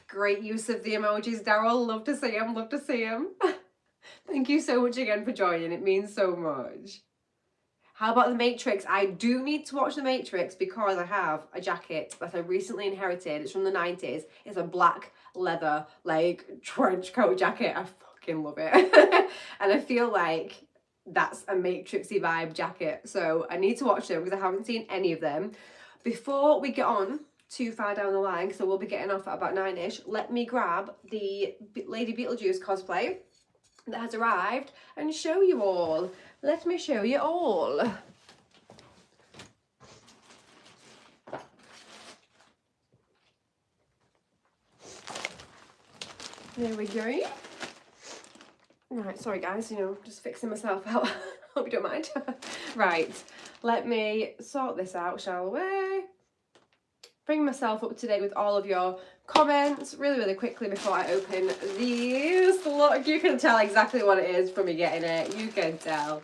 Great use of the emojis, Daryl. Love to see him. Love to see him. Thank you so much again for joining. It means so much. How about The Matrix? I do need to watch The Matrix because I have a jacket that I recently inherited. It's from the 90s. It's a black leather, like, trench coat jacket. I fucking love it. And I feel like that's a Matrixy vibe jacket. So I need to watch them because I haven't seen any of them. Before we get on too far down the line, so we'll be getting off at about 9ish, let me grab the Lady Beetlejuice cosplay that has arrived and show you all. Let me show you all. There we go. Right, sorry guys, you know, just fixing myself out. Hope you don't mind. Right, let me sort this out, shall we? Bring myself up to date with all of your comments really quickly before I open these. Look, you can tell exactly what it is from me getting it. You can tell.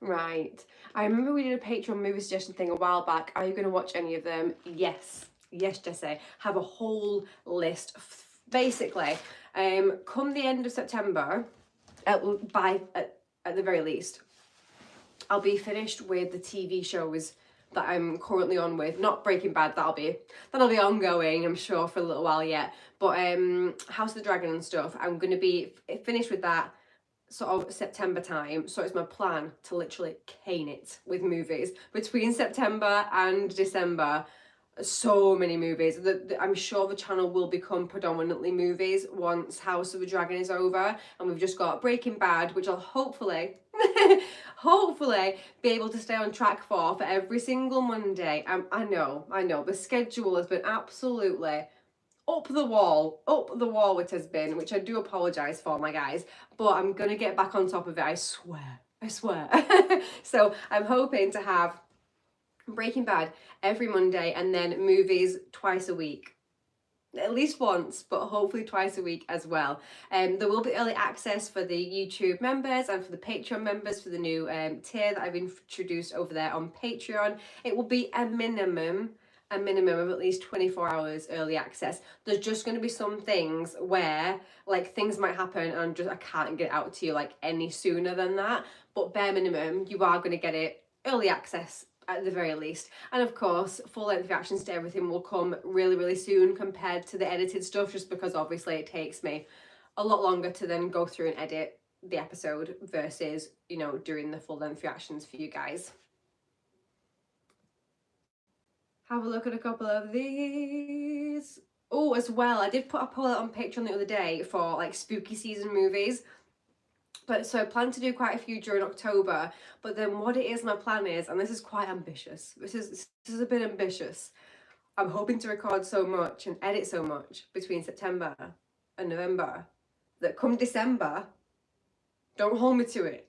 Right. I remember we did a Patreon movie suggestion thing a while back. Are you going to watch any of them? Yes. Yes, Jessie. Have a whole list. Basically, come the end of September, at the very least, I'll be finished with the TV shows that I'm currently on with. Not Breaking Bad, that'll be ongoing, I'm sure, for a little while yet. But House of the Dragon and stuff, I'm going to be finished with that sort of September time. So it's my plan to literally cane it with movies between September and December. So many movies. I'm sure the channel will become predominantly movies once House of the Dragon is over, and we've just got Breaking Bad, which I'll hopefully hopefully be able to stay on track for every single Monday. I know the schedule has been absolutely up the wall it has been, which I do apologise for, my guys, but I'm gonna get back on top of it, I swear. So I'm hoping to have Breaking Bad every Monday and then movies twice a week. At least once, but hopefully twice a week as well. There will be early access for the YouTube members and for the Patreon members for the new tier that I've introduced over there on Patreon. It will be a minimum of at least 24 hours early access. There's just going to be some things where like things might happen and I can't get it out to you like any sooner than that, but bare minimum you are going to get it early access at the very least. And of course, full length reactions to everything will come really soon compared to the edited stuff, just because obviously it takes me a lot longer to then go through and edit the episode versus, you know, doing the full length reactions for you guys. Have a look at a couple of these. Oh, as well, I did put a poll out on Patreon the other day for like spooky season movies. But so I plan to do quite a few during October, but then what it is, my plan is, and this is quite ambitious, this is a bit ambitious, I'm hoping to record so much and edit so much between September and November that come December, don't hold me to it,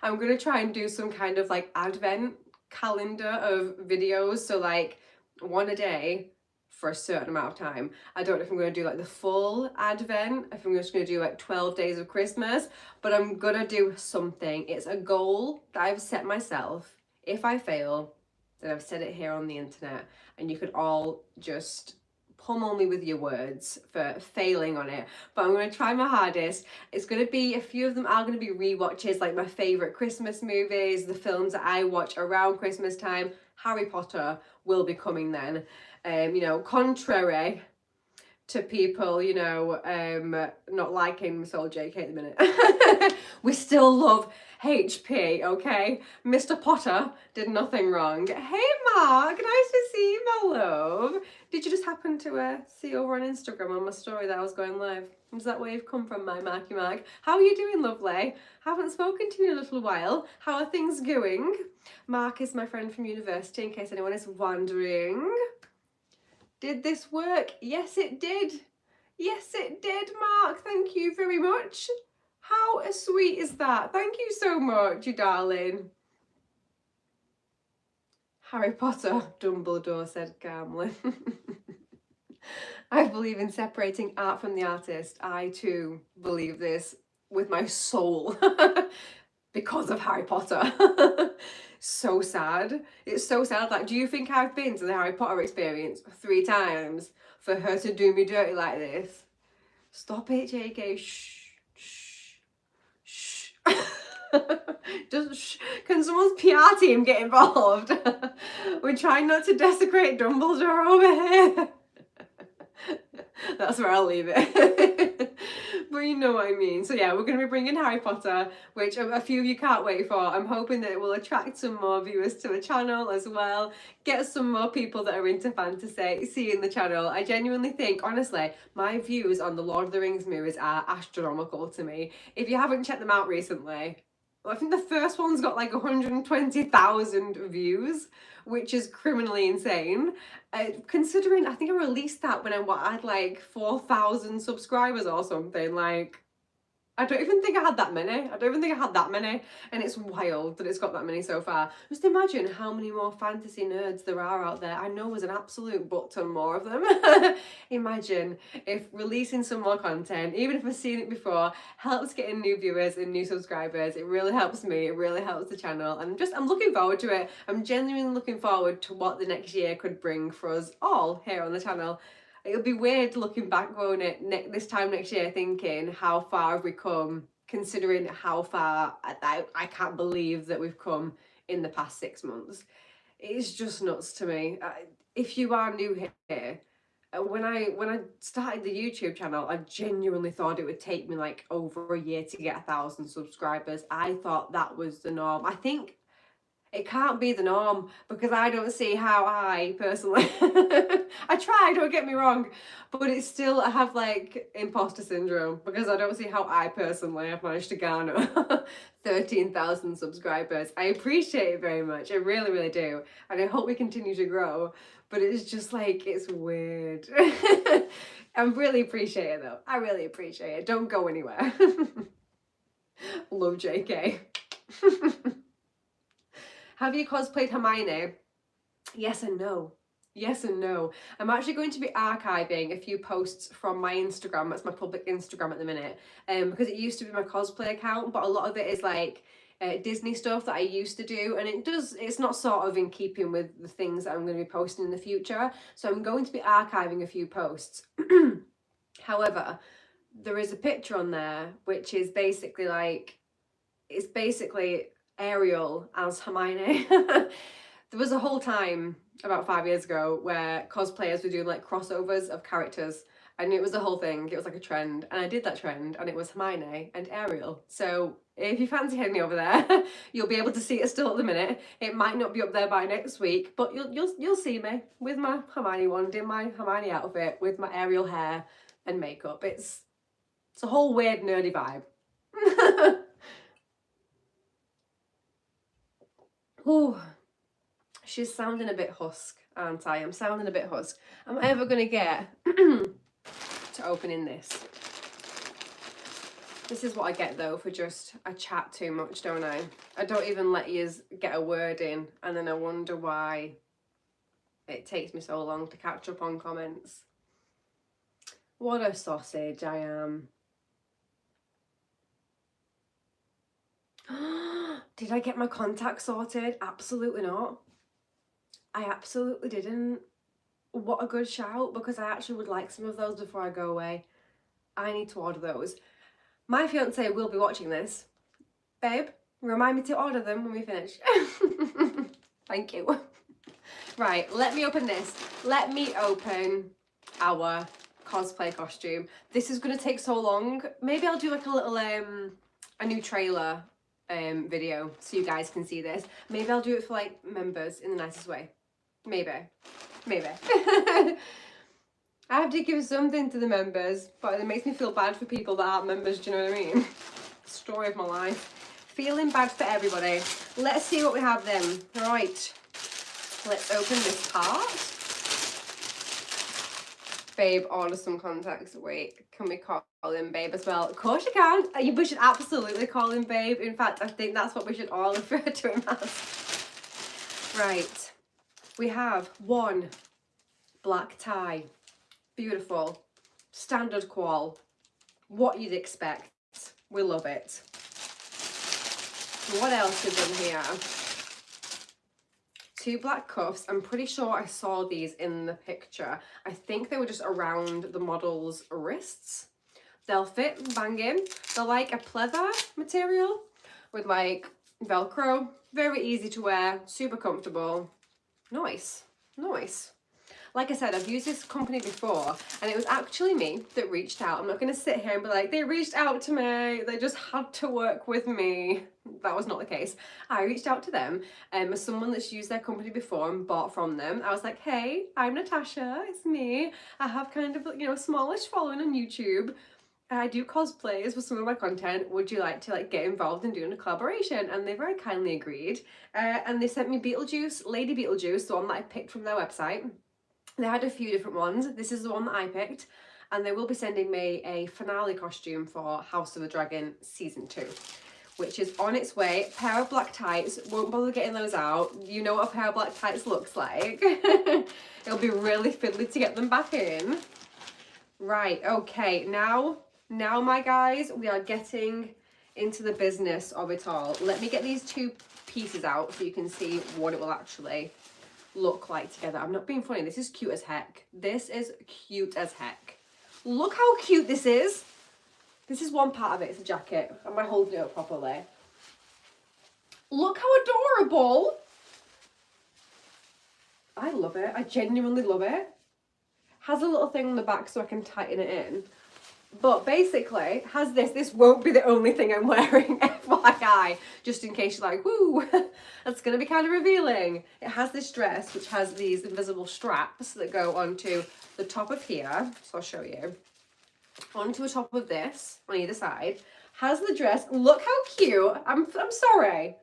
I'm going to try and do some kind of like advent calendar of videos, so like one a day for a certain amount of time. I don't know if I'm going to do like the full advent, if I'm just going to do like 12 days of Christmas, but I'm going to do something. It's a goal that I've set myself. If I fail, then I've said it here on the internet, and you could all just pummel me with your words for failing on it, but I'm going to try my hardest. It's going to be, a few of them are going to be rewatches, like my favourite Christmas movies, the films that I watch around Christmas time. Harry Potter will be coming then. You know, contrary to people, you know, not liking Miss old JK at the minute. We still love HP, okay? Mr. Potter did nothing wrong. Hey Mark, nice to see you, my love. Did you just happen to see over on Instagram on my story that I was going live? Is that where you've come from, my Marky Mark? How are you doing, lovely? Haven't spoken to you in a little while. How are things going? Mark is my friend from university, in case anyone is wondering. Did this work? Yes, it did. Yes, it did, Mark. Thank you very much. How sweet is that? Thank you so much, you darling. Harry Potter, Dumbledore said calmly. I believe in separating art from the artist. I too believe this with my soul because of Harry Potter. So sad. It's so sad. Like, do you think I've been to the Harry Potter experience 3 times for her to do me dirty like this? Stop it, JK. Shh. Shh. Just shh. Can someone's PR team get involved? We're trying not to desecrate Dumbledore over here. That's where I'll leave it. But you know what I mean. So yeah, we're going to be bringing Harry Potter, which a few of you can't wait for. I'm hoping that it will attract some more viewers to the channel as well. Get some more people that are into fantasy seeing the channel. I genuinely think, honestly, my views on the Lord of the Rings movies are astronomical to me. If you haven't checked them out recently, I think the first one's got like 120,000 views, which is criminally insane. Considering I think I released that when I had like 4,000 subscribers or something. Like, I don't even think I had that many. And it's wild that it's got that many so far. Just imagine how many more fantasy nerds there are out there. I know there's an absolute butt ton more of them. Imagine if releasing some more content, even if I've seen it before, helps getting new viewers and new subscribers. It really helps me. It really helps the channel. And I'm looking forward to it. I'm genuinely looking forward to what the next year could bring for us all here on the channel. It'll be weird looking back on it this time next year thinking how far have we come, considering how far I can't believe that we've come in the past 6 months. It's just nuts to me. If you are new here, When I started the YouTube channel, I genuinely thought it would take me like over a year to get 1,000 subscribers. I thought that was the norm. I think it can't be the norm because I don't see how I personally I try, don't get me wrong, but it's still, I have like imposter syndrome because I don't see how I personally have managed to garner 13,000 subscribers. I appreciate it very much, I really, really do, and I hope we continue to grow, but it's just like, it's weird. I really appreciate it though, I really appreciate it. Don't go anywhere. Love JK. Have you cosplayed Hermione? Yes and no. Yes and no. I'm actually going to be archiving a few posts from my Instagram. That's my public Instagram at the minute. Because it used to be my cosplay account, but a lot of it is like Disney stuff that I used to do, and it's not sort of in keeping with the things that I'm going to be posting in the future. So I'm going to be archiving a few posts. However, there is a picture on there which is basically like, it's basically Ariel as Hermione. There was a whole time about 5 years ago where cosplayers were doing like crossovers of characters, and it was a whole thing. It was like a trend, and I did that trend, and it was Hermione and Ariel. So if you fancy heading over there, you'll be able to see it still at the minute. It might not be up there by next week, but you'll see me with my Hermione wand in my Hermione outfit with my Ariel hair and makeup. It's a whole weird nerdy vibe. Oh, she's sounding a bit husk, aren't I? I'm sounding a bit husk. Am I ever going to get to opening this? This is what I get though for just I chat too much, don't I? I don't even let you get a word in, and then I wonder why it takes me so long to catch up on comments. What a sausage I am. Did I get my contacts sorted? Absolutely not. I absolutely didn't. What a good shout, because I actually would like some of those before I go away. I need to order those. My fiance will be watching this. Babe, remind me to order them when we finish. Thank you. Right, let me open this. Let me open our cosplay costume. This is going to take so long. Maybe I'll do like a little a new trailer video so you guys can see this. Maybe I'll do it for like members in the nicest way. Maybe. I have to give something to the members, but it makes me feel bad for people that aren't members, do you know what I mean? Story of my life. Feeling bad for everybody. Let's see what we have then. Right, let's open this part. Babe, order some contacts. Wait, can we call him Babe as well? Of course you can. We should absolutely call him Babe. In fact, I think that's what we should all refer to him as. Right, we have one black tie. Beautiful. Standard qual. What you'd expect. We love it. What else is in here? Two black cuffs. I'm pretty sure I saw these in the picture. I think they were just around the model's wrists. They'll fit banging. They're like a pleather material with like Velcro. Very easy to wear. Super comfortable. Nice. Nice. Like I said, I've used this company before, and it was actually me that reached out. I'm not going to sit here and be like, they reached out to me, they just had to work with me. That was not the case. I reached out to them as someone that's used their company before and bought from them. I was like, hey, I'm Natasha, it's me. I have kind of, you know, a smallish following on YouTube. I do cosplays for some of my content. Would you like to like get involved in doing a collaboration? And they very kindly agreed. And they sent me Beetlejuice, Lady Beetlejuice, the one that I picked from their website. They had a few different ones. This is the one that I picked, and they will be sending me a finale costume for House of the Dragon Season 2, which is on its way. A pair of black tights. Won't bother getting those out. You know what a pair of black tights looks like. It'll be really fiddly to get them back in. Right, okay, now my guys, we are getting into the business of it all. Let me get these two pieces out so you can see what it will actually look like together. I'm not being funny. This is cute as heck. This is cute as heck. Look how cute this is. This is one part of it. It's a jacket. Am I holding it up properly? Look how adorable. I love it. I genuinely love it. Has a little thing on the back so I can tighten it in. But basically, has this won't be the only thing I'm wearing, FYI, just in case you're like, woo, that's going to be kind of revealing. It has this dress, which has these invisible straps that go onto the top of here, so I'll show you. Onto the top of this, on either side, has the dress, look how cute, I'm sorry.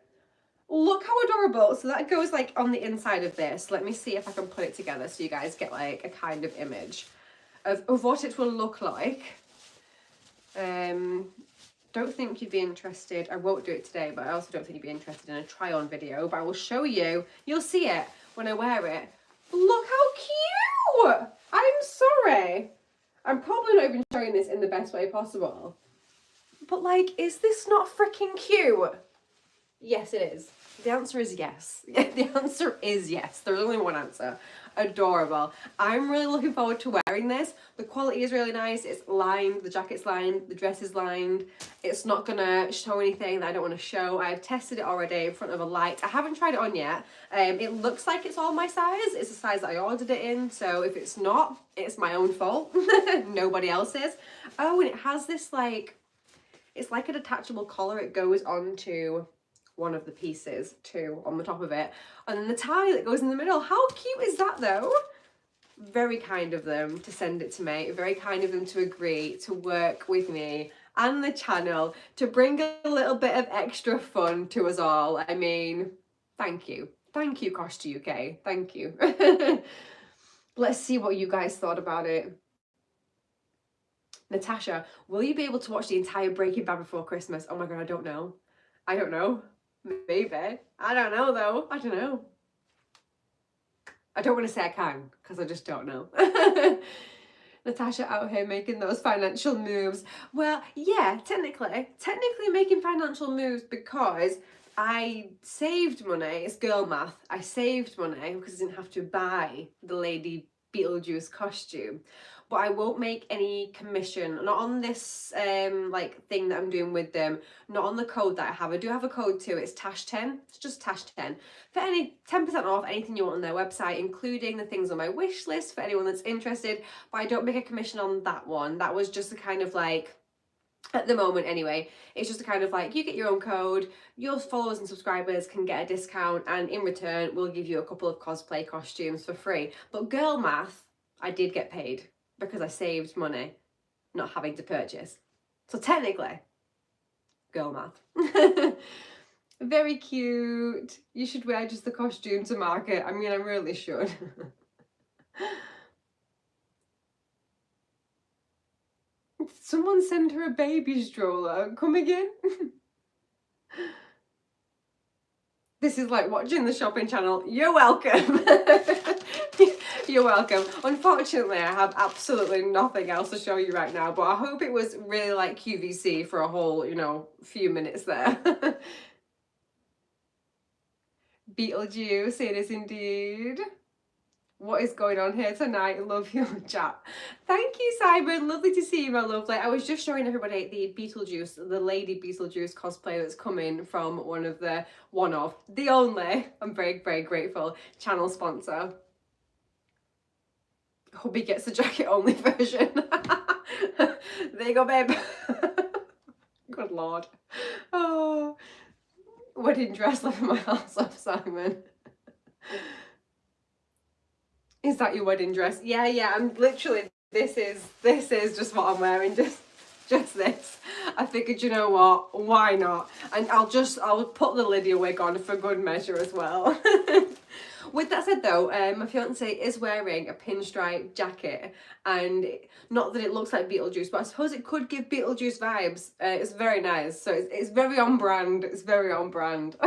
Look how adorable. So that goes like on the inside of this. Let me see if I can put it together so you guys get like a kind of image of what it will look like. Don't think you'd be interested. I won't do it today, but I also don't think you'd be interested in a try-on video. But I will show you. You'll see it when I wear it. Look how cute! I'm sorry. I'm probably not even showing this in the best way possible. But like, is this not freaking cute? Yes, it is. The answer is yes. The answer is yes. There's only one answer. Adorable. I'm really looking forward to wearing this. The quality is really nice. It's lined, the jacket's lined, the dress is lined. It's not gonna show anything that I don't want to show. I've tested it already in front of a light. I haven't tried it on yet. It looks like it's all my size. It's the size that I ordered it in, so if it's not, it's my own fault. Nobody else's. Oh, and it has this like, it's like a detachable collar. It goes onto one of the pieces too on the top of it, and then the tie that goes in the middle. How cute is that though? Very kind of them to send it to me, very kind of them to agree to work with me and the channel to bring a little bit of extra fun to us all. I mean, thank you Costa UK, thank you. Let's see what you guys thought about it. Natasha, will you be able to watch the entire Breaking Bad before Christmas? Oh my god, I don't know. Maybe. I don't know though. I don't know. I don't want to say I can because I just don't know. Natasha out here making those financial moves. Well, yeah, technically making financial moves because I saved money. It's girl math. I saved money because I didn't have to buy the Lady Beetlejuice costume. But I won't make any commission, not on this like thing that I'm doing with them, not on the code that I have. I do have a code too, it's Tash10, it's just Tash10. For any 10% off anything you want on their website, including the things on my wish list for anyone that's interested, but I don't make a commission on that one. That was just a kind of like, at the moment anyway, it's just a kind of like, you get your own code, your followers and subscribers can get a discount, and in return, we'll give you a couple of cosplay costumes for free. But girl math, I did get paid, because I saved money not having to purchase. So technically, girl math. Very cute. You should wear just the costume to market. I mean, I really should. Someone send her a baby stroller. Come again? This is like watching the shopping channel. You're welcome. You're welcome. Unfortunately, I have absolutely nothing else to show you right now, but I hope it was really like QVC for a whole, you know, few minutes there. Beetlejuice, it is indeed. What is going on here tonight? Love your chat. Thank you, Simon. Lovely to see you, my lovely. I was just showing everybody the Beetlejuice, the Lady Beetlejuice cosplay that's coming from the only, I'm very, very grateful, channel sponsor. Hubby gets the jacket only version. There you go, babe. Good lord. Oh, wedding dress, living my house off, Simon. Is that your wedding dress? Yeah, I'm literally, this is just what I'm wearing, just this. I figured, you know what, why not? And I'll put the Lydia wig on for good measure as well. With that said though, my fiance is wearing a pinstripe jacket, and not that it looks like Beetlejuice, but I suppose it could give Beetlejuice vibes. It's very nice, so it's very on brand. It's very on brand.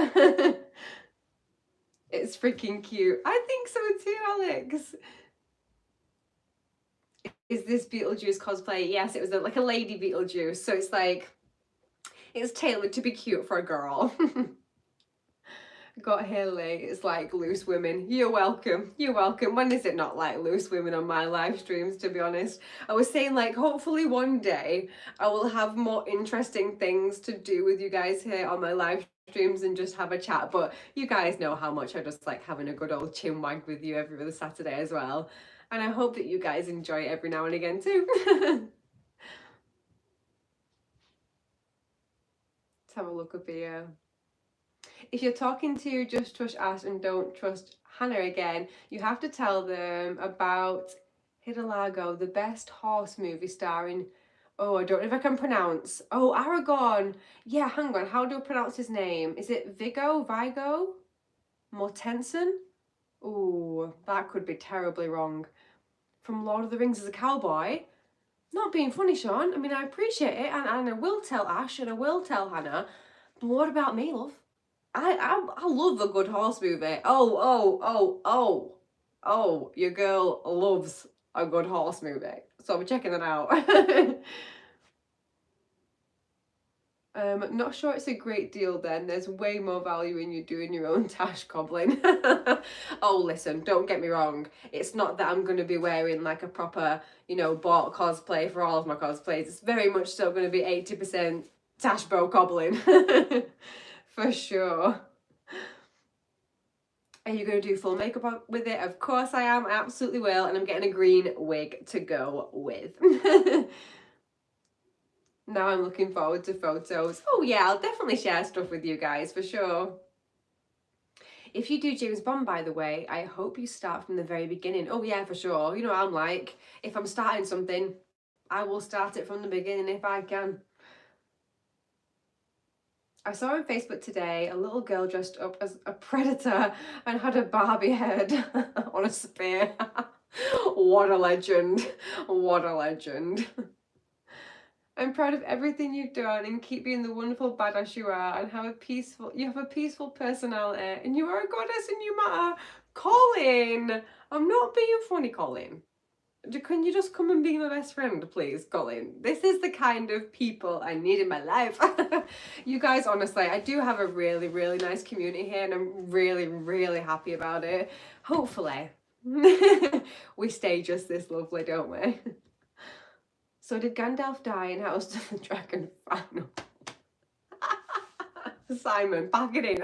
It's freaking cute. I think so too, Alex. Is this Beetlejuice cosplay? Yes, it was like a lady Beetlejuice, so it's like, it's tailored to be cute for a girl. Got Haley, it's like loose women. You're welcome. You're welcome. When is it not like loose women on my live streams, to be honest? I was saying like hopefully one day I will have more interesting things to do with you guys here on my live streams and just have a chat, but you guys know how much I just like having a good old chin wag with you every other Saturday as well. And I hope that you guys enjoy it every now and again too. Let's have a look up here. If you're talking to Just Trust Ash and don't trust Hannah again, you have to tell them about Hidalgo, the best horse movie starring, oh, I don't know if I can pronounce. Oh, Aragon. Yeah, hang on. How do I pronounce his name? Is it Vigo Mortensen? Ooh, that could be terribly wrong. From Lord of the Rings as a cowboy. Not being funny, Sean. I mean, I appreciate it, and I will tell Ash and I will tell Hannah. But what about me, love? I love a good horse movie. Oh, your girl loves a good horse movie. So I'm checking that out. Not sure it's a great deal then. There's way more value in you doing your own tash cobbling. Oh, listen, don't get me wrong. It's not that I'm going to be wearing like a proper, you know, bought cosplay for all of my cosplays. It's very much still going to be 80% tash bow cobbling. For sure. Are you going to do full makeup with it? Of course I am. I absolutely will. And I'm getting a green wig to go with. Now I'm looking forward to photos. Oh yeah, I'll definitely share stuff with you guys for sure. If you do James Bond, by the way, I hope you start from the very beginning. Oh yeah, for sure. You know what I'm like. If I'm starting something, I will start it from the beginning if I can. I saw on Facebook today a little girl dressed up as a predator and had a Barbie head on a spear. What a legend. What a legend. I'm proud of everything you've done and keep being the wonderful badass you are and you have a peaceful personality and you are a goddess and you matter. Colin! I'm not being funny, Colin. Can you just come and be my best friend, please, Colin? This is the kind of people I need in my life. You guys, honestly, I do have a really, really nice community here and I'm really, really happy about it. Hopefully, we stay just this lovely, don't we? So did Gandalf die in House of the Dragon final? Simon, back it in.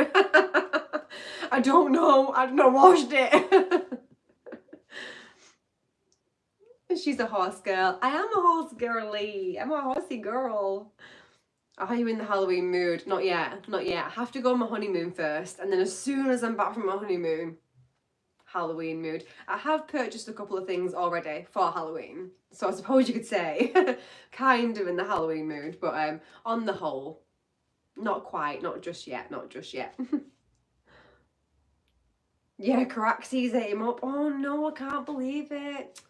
I don't know. I've not watched it. She's a horse girl. I am a horse girly. I'm a horsey girl. Are you in the Halloween mood? Not yet. Not yet. I have to go on my honeymoon first. And then as soon as I'm back from my honeymoon, Halloween mood. I have purchased a couple of things already for Halloween. So I suppose you could say kind of in the Halloween mood. But on the whole, not quite. Not just yet. Not just yet. Yeah, Caraxes ate him up. Oh no, I can't believe it.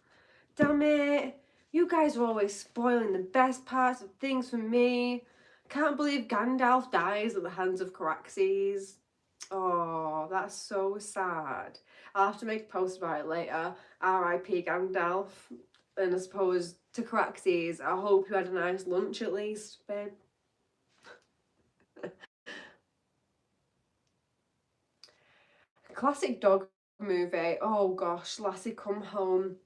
Damn it. You guys are always spoiling the best parts of things for me. Can't believe Gandalf dies at the hands of Caraxes. Oh, that's so sad. I'll have to make a post about it later. R.I.P. Gandalf. And I suppose to Caraxes, I hope you had a nice lunch at least, babe. Classic dog movie. Oh gosh, Lassie Come Home.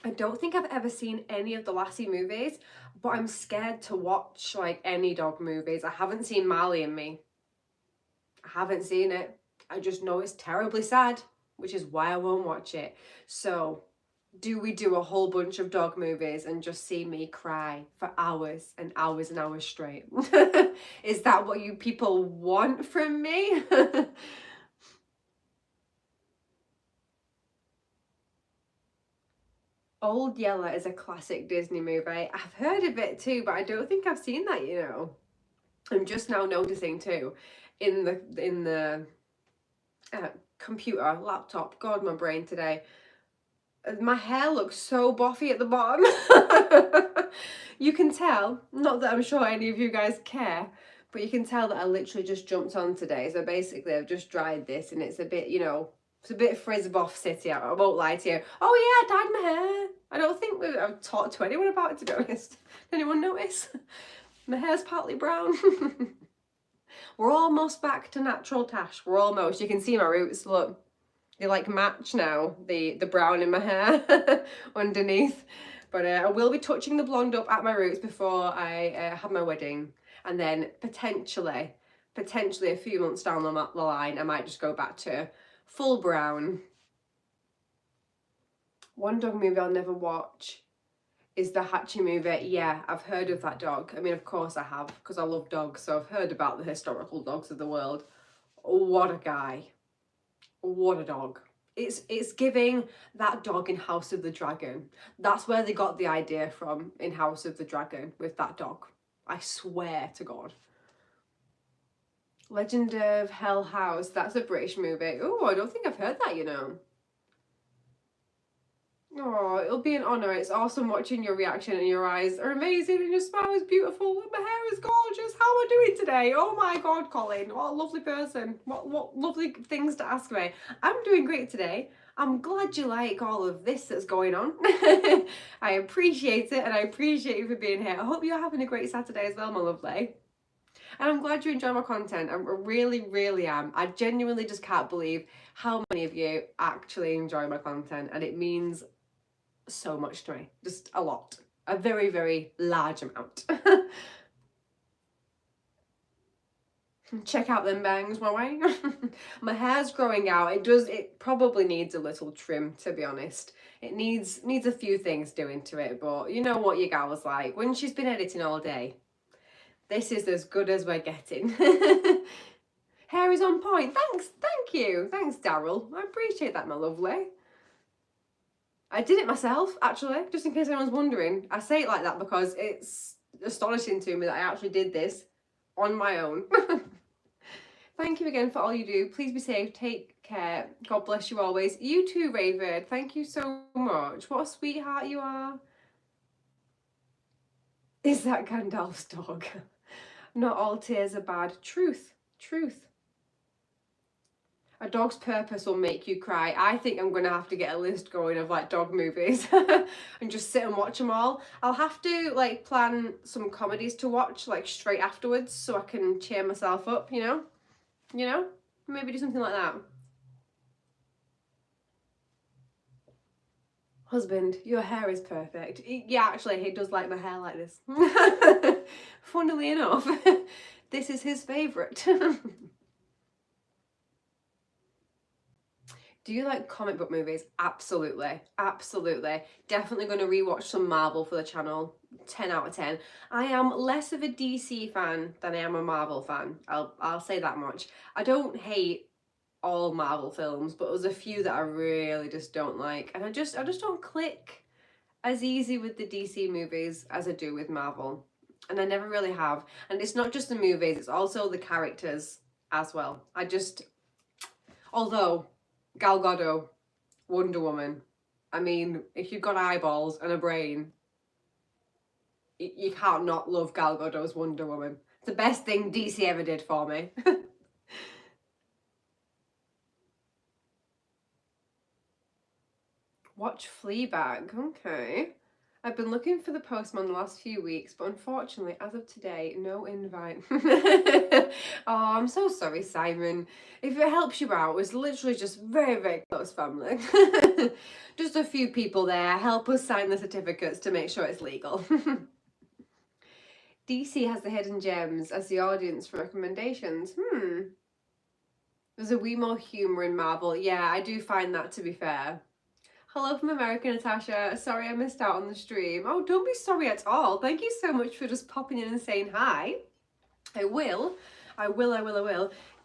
I don't think I've ever seen any of the Lassie movies, but I'm scared to watch like any dog movies. I haven't seen Marley and Me. I haven't seen it. I just know it's terribly sad, which is why I won't watch it. So, do we do a whole bunch of dog movies and just see me cry for hours and hours and hours straight? Is that what you people want from me? Old Yeller is a classic Disney movie. I've heard of it too, but I don't think I've seen that, you know. I'm just now noticing too, in the computer, laptop, God, my brain today. My hair looks so boffy at the bottom. You can tell, not that I'm sure any of you guys care, but you can tell that I literally just jumped on today. So basically I've just dried this and it's a bit, you know, it's a bit frizz-boff city, I won't lie to you. Oh yeah, I dyed my hair. I don't think I've talked to anyone about it, to be honest. Anyone notice? My hair's partly brown. We're almost back to natural tash. We're almost. You can see my roots, look. They like match now, the brown in my hair underneath. But I will be touching the blonde up at my roots before I have my wedding. And then potentially a few months down the line, I might just go back to full brown. One dog movie I'll never watch is the Hachi movie. Yeah, I've heard of that dog. I mean, of course I have, because I love dogs, so I've heard about the historical dogs of the world. What a guy. What a dog. It's giving that dog in House of the Dragon. That's where they got the idea from, in House of the Dragon, with that dog. I swear to God. Legend of Hell House, that's a British movie. Oh, I don't think I've heard that, you know. Oh, it'll be an honour. It's awesome watching your reaction, and your eyes are amazing and your smile is beautiful and my hair is gorgeous. How am I doing today? Oh my God, Colin, what a lovely person. What lovely things to ask me. I'm doing great today. I'm glad you like all of this that's going on. I appreciate it, and I appreciate you for being here. I hope you're having a great Saturday as well, my lovely. And I'm glad you enjoy my content. I really, really am. I genuinely just can't believe how many of you actually enjoy my content, and it means so much to me. Just a lot. A very, very large amount. Check out them bangs, my way. My hair's growing out. It probably needs a little trim, to be honest. It needs a few things doing to it, but you know what your gal's like. When she's been editing all day, this is as good as we're getting. Hair is on point. Thank you. Thanks, Daryl. I appreciate that, my lovely. I did it myself, actually, just in case anyone's wondering. I say it like that because it's astonishing to me that I actually did this on my own. Thank you again for all you do. Please be safe. Take care. God bless you always. You too, Raven. Thank you so much. What a sweetheart you are. Is that Gandalf's dog? Not all tears are bad. Truth. Truth. A dog's purpose will make you cry. I think I'm going to have to get a list going of like dog movies and just sit and watch them all. I'll have to like plan some comedies to watch like straight afterwards so I can cheer myself up, you know? You know? Maybe do something like that. Husband, your hair is perfect. Yeah, actually, he does like my hair like this. Funnily enough, this is his favourite. Do you like comic book movies? Absolutely. Absolutely. Definitely going to rewatch some Marvel for the channel. 10 out of 10. I am less of a DC fan than I am a Marvel fan. I'll say that much. I don't hate all Marvel films, but there's a few that I really just don't like. And I just don't click as easy with the DC movies as I do with Marvel. And I never really have. And it's not just the movies, it's also the characters as well. Although Gal Gadot, Wonder Woman. I mean, if you've got eyeballs and a brain, you can't not love Gal Gadot's Wonder Woman. It's the best thing DC ever did for me. Watch Fleabag. Okay. I've been looking for the postman the last few weeks, but unfortunately, as of today, no invite. Oh, I'm so sorry, Simon. If it helps you out, it's literally just very, very close family. Just a few people there. Help us sign the certificates to make sure it's legal. DC has the hidden gems as the audience for recommendations. There's a wee more humour in Marvel. Yeah, I do find that, to be fair. Hello from America, Natasha. Sorry I missed out on the stream. Oh, don't be sorry at all. Thank you so much for just popping in and saying hi. I will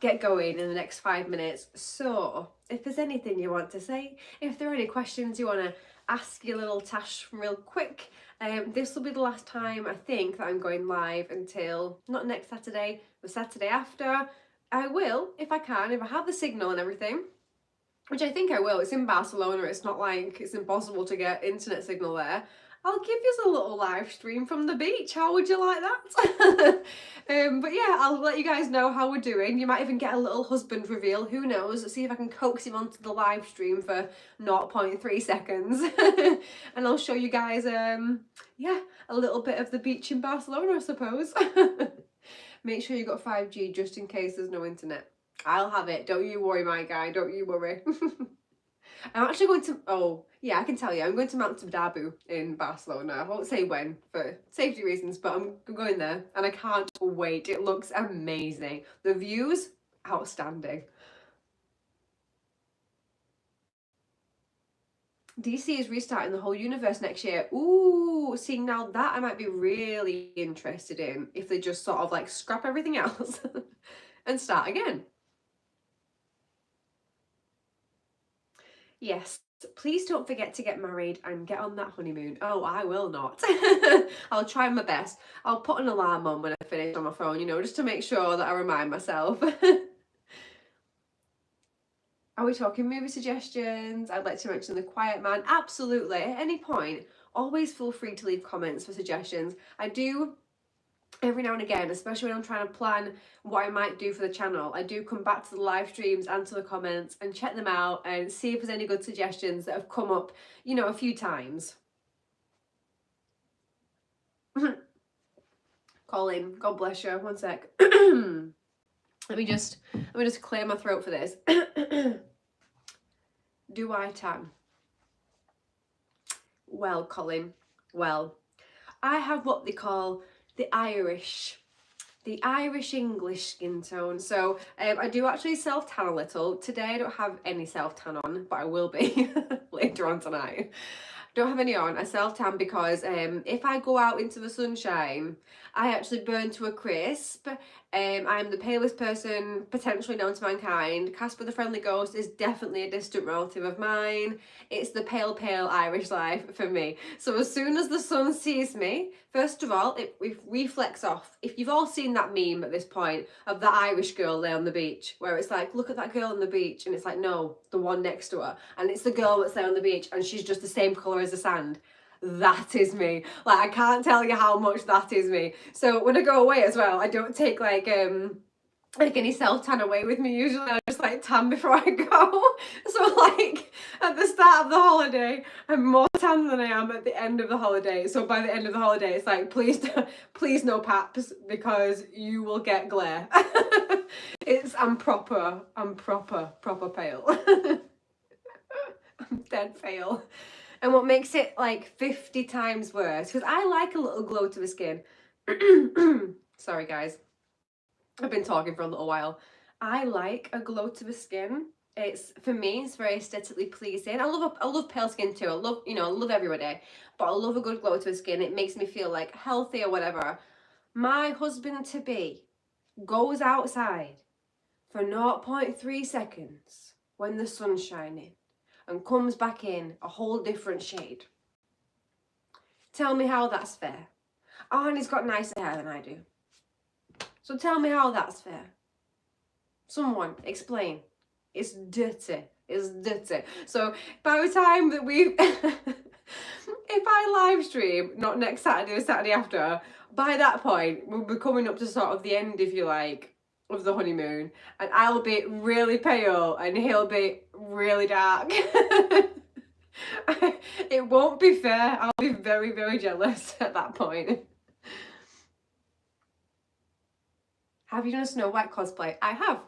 get going in the next 5 minutes. So, if there's anything you want to say, if there are any questions you want to ask your little Tash real quick, this will be the last time I think that I'm going live until, not next Saturday, the Saturday after. I will, if I can, if I have the signal and everything. Which I think I will. It's in Barcelona. It's not like it's impossible to get internet signal there. I'll give you a little live stream from the beach. How would you like that? But yeah, I'll let you guys know how we're doing. You might even get a little husband reveal. Who knows? See if I can coax him onto the live stream for 0.3 seconds. And I'll show you guys, yeah, a little bit of the beach in Barcelona, I suppose. Make sure you got 5G just in case there's no internet. I'll have it. Don't you worry, my guy. Don't you worry. I'm actually going to, oh, yeah, I can tell you. I'm going to Mount Dabu in Barcelona. I won't say when for safety reasons, but I'm going there and I can't wait. It looks amazing. The views, outstanding. DC is restarting the whole universe next year. Ooh, see, now that I might be really interested in, if they just sort of like scrap everything else and start again. Yes, please don't forget to get married and get on that honeymoon. Oh, I will not. I'll try my best. I'll put an alarm on when I finish on my phone, you know, just to make sure that I remind myself. Are we talking movie suggestions? I'd like to mention The Quiet Man. Absolutely. At any point, always feel free to leave comments for suggestions. I do every now and again, especially when I'm trying to plan what I might do for the channel, I do come back to the live streams, answer the comments and check them out and see if there's any good suggestions that have come up, you know, a few times. Colin, God bless you. One sec. Let me just clear my throat for this. Do I tan? Well, Colin, well, I have what they call the Irish English skin tone. So I do actually self tan a little. Today I don't have any self tan on, but I will be later on tonight. Don't have any on. I self tan because if I go out into the sunshine, I actually burn to a crisp. I'm the palest person potentially known to mankind. Casper the Friendly Ghost is definitely a distant relative of mine. It's the pale Irish life for me. So as soon as the sun sees me, first of all, it reflects off. If you've all seen that meme at this point of the Irish girl there on the beach, where it's like, look at that girl on the beach, and it's like, no, the one next to her, and it's the girl that's there on the beach, and she's just the same colour as the sand. That is me. Like, I can't tell you how much that is me. So when I go away as well, I don't take like any self-tan away with me. Usually I just like tan before I go. So like at the start of the holiday, I'm more tan than I am at the end of the holiday. So by the end of the holiday, it's like, please no paps, because you will get glare. I'm proper pale. I'm dead pale. And what makes it like 50 times worse, because I like a little glow to the skin. Sorry guys, I've been talking for a little while. I like a glow to the skin. It's, for me, it's very aesthetically pleasing. I love pale skin too. I love everybody, but I love a good glow to the skin. It makes me feel like healthy or whatever. My husband to be goes outside for 0.3 seconds when the sun's shining and comes back in a whole different shade. Tell me how that's fair. Oh, and he's got nicer hair than I do. So tell me how that's fair. Someone explain. It's dirty. It's dirty. So by the time that if I live stream, not next Saturday or Saturday after, by that point, we'll be coming up to sort of the end, if you like, of the honeymoon, and I'll be really pale and he'll be really dark. It won't be fair. I'll be very, very jealous at that point. Have you done a Snow White cosplay? I have.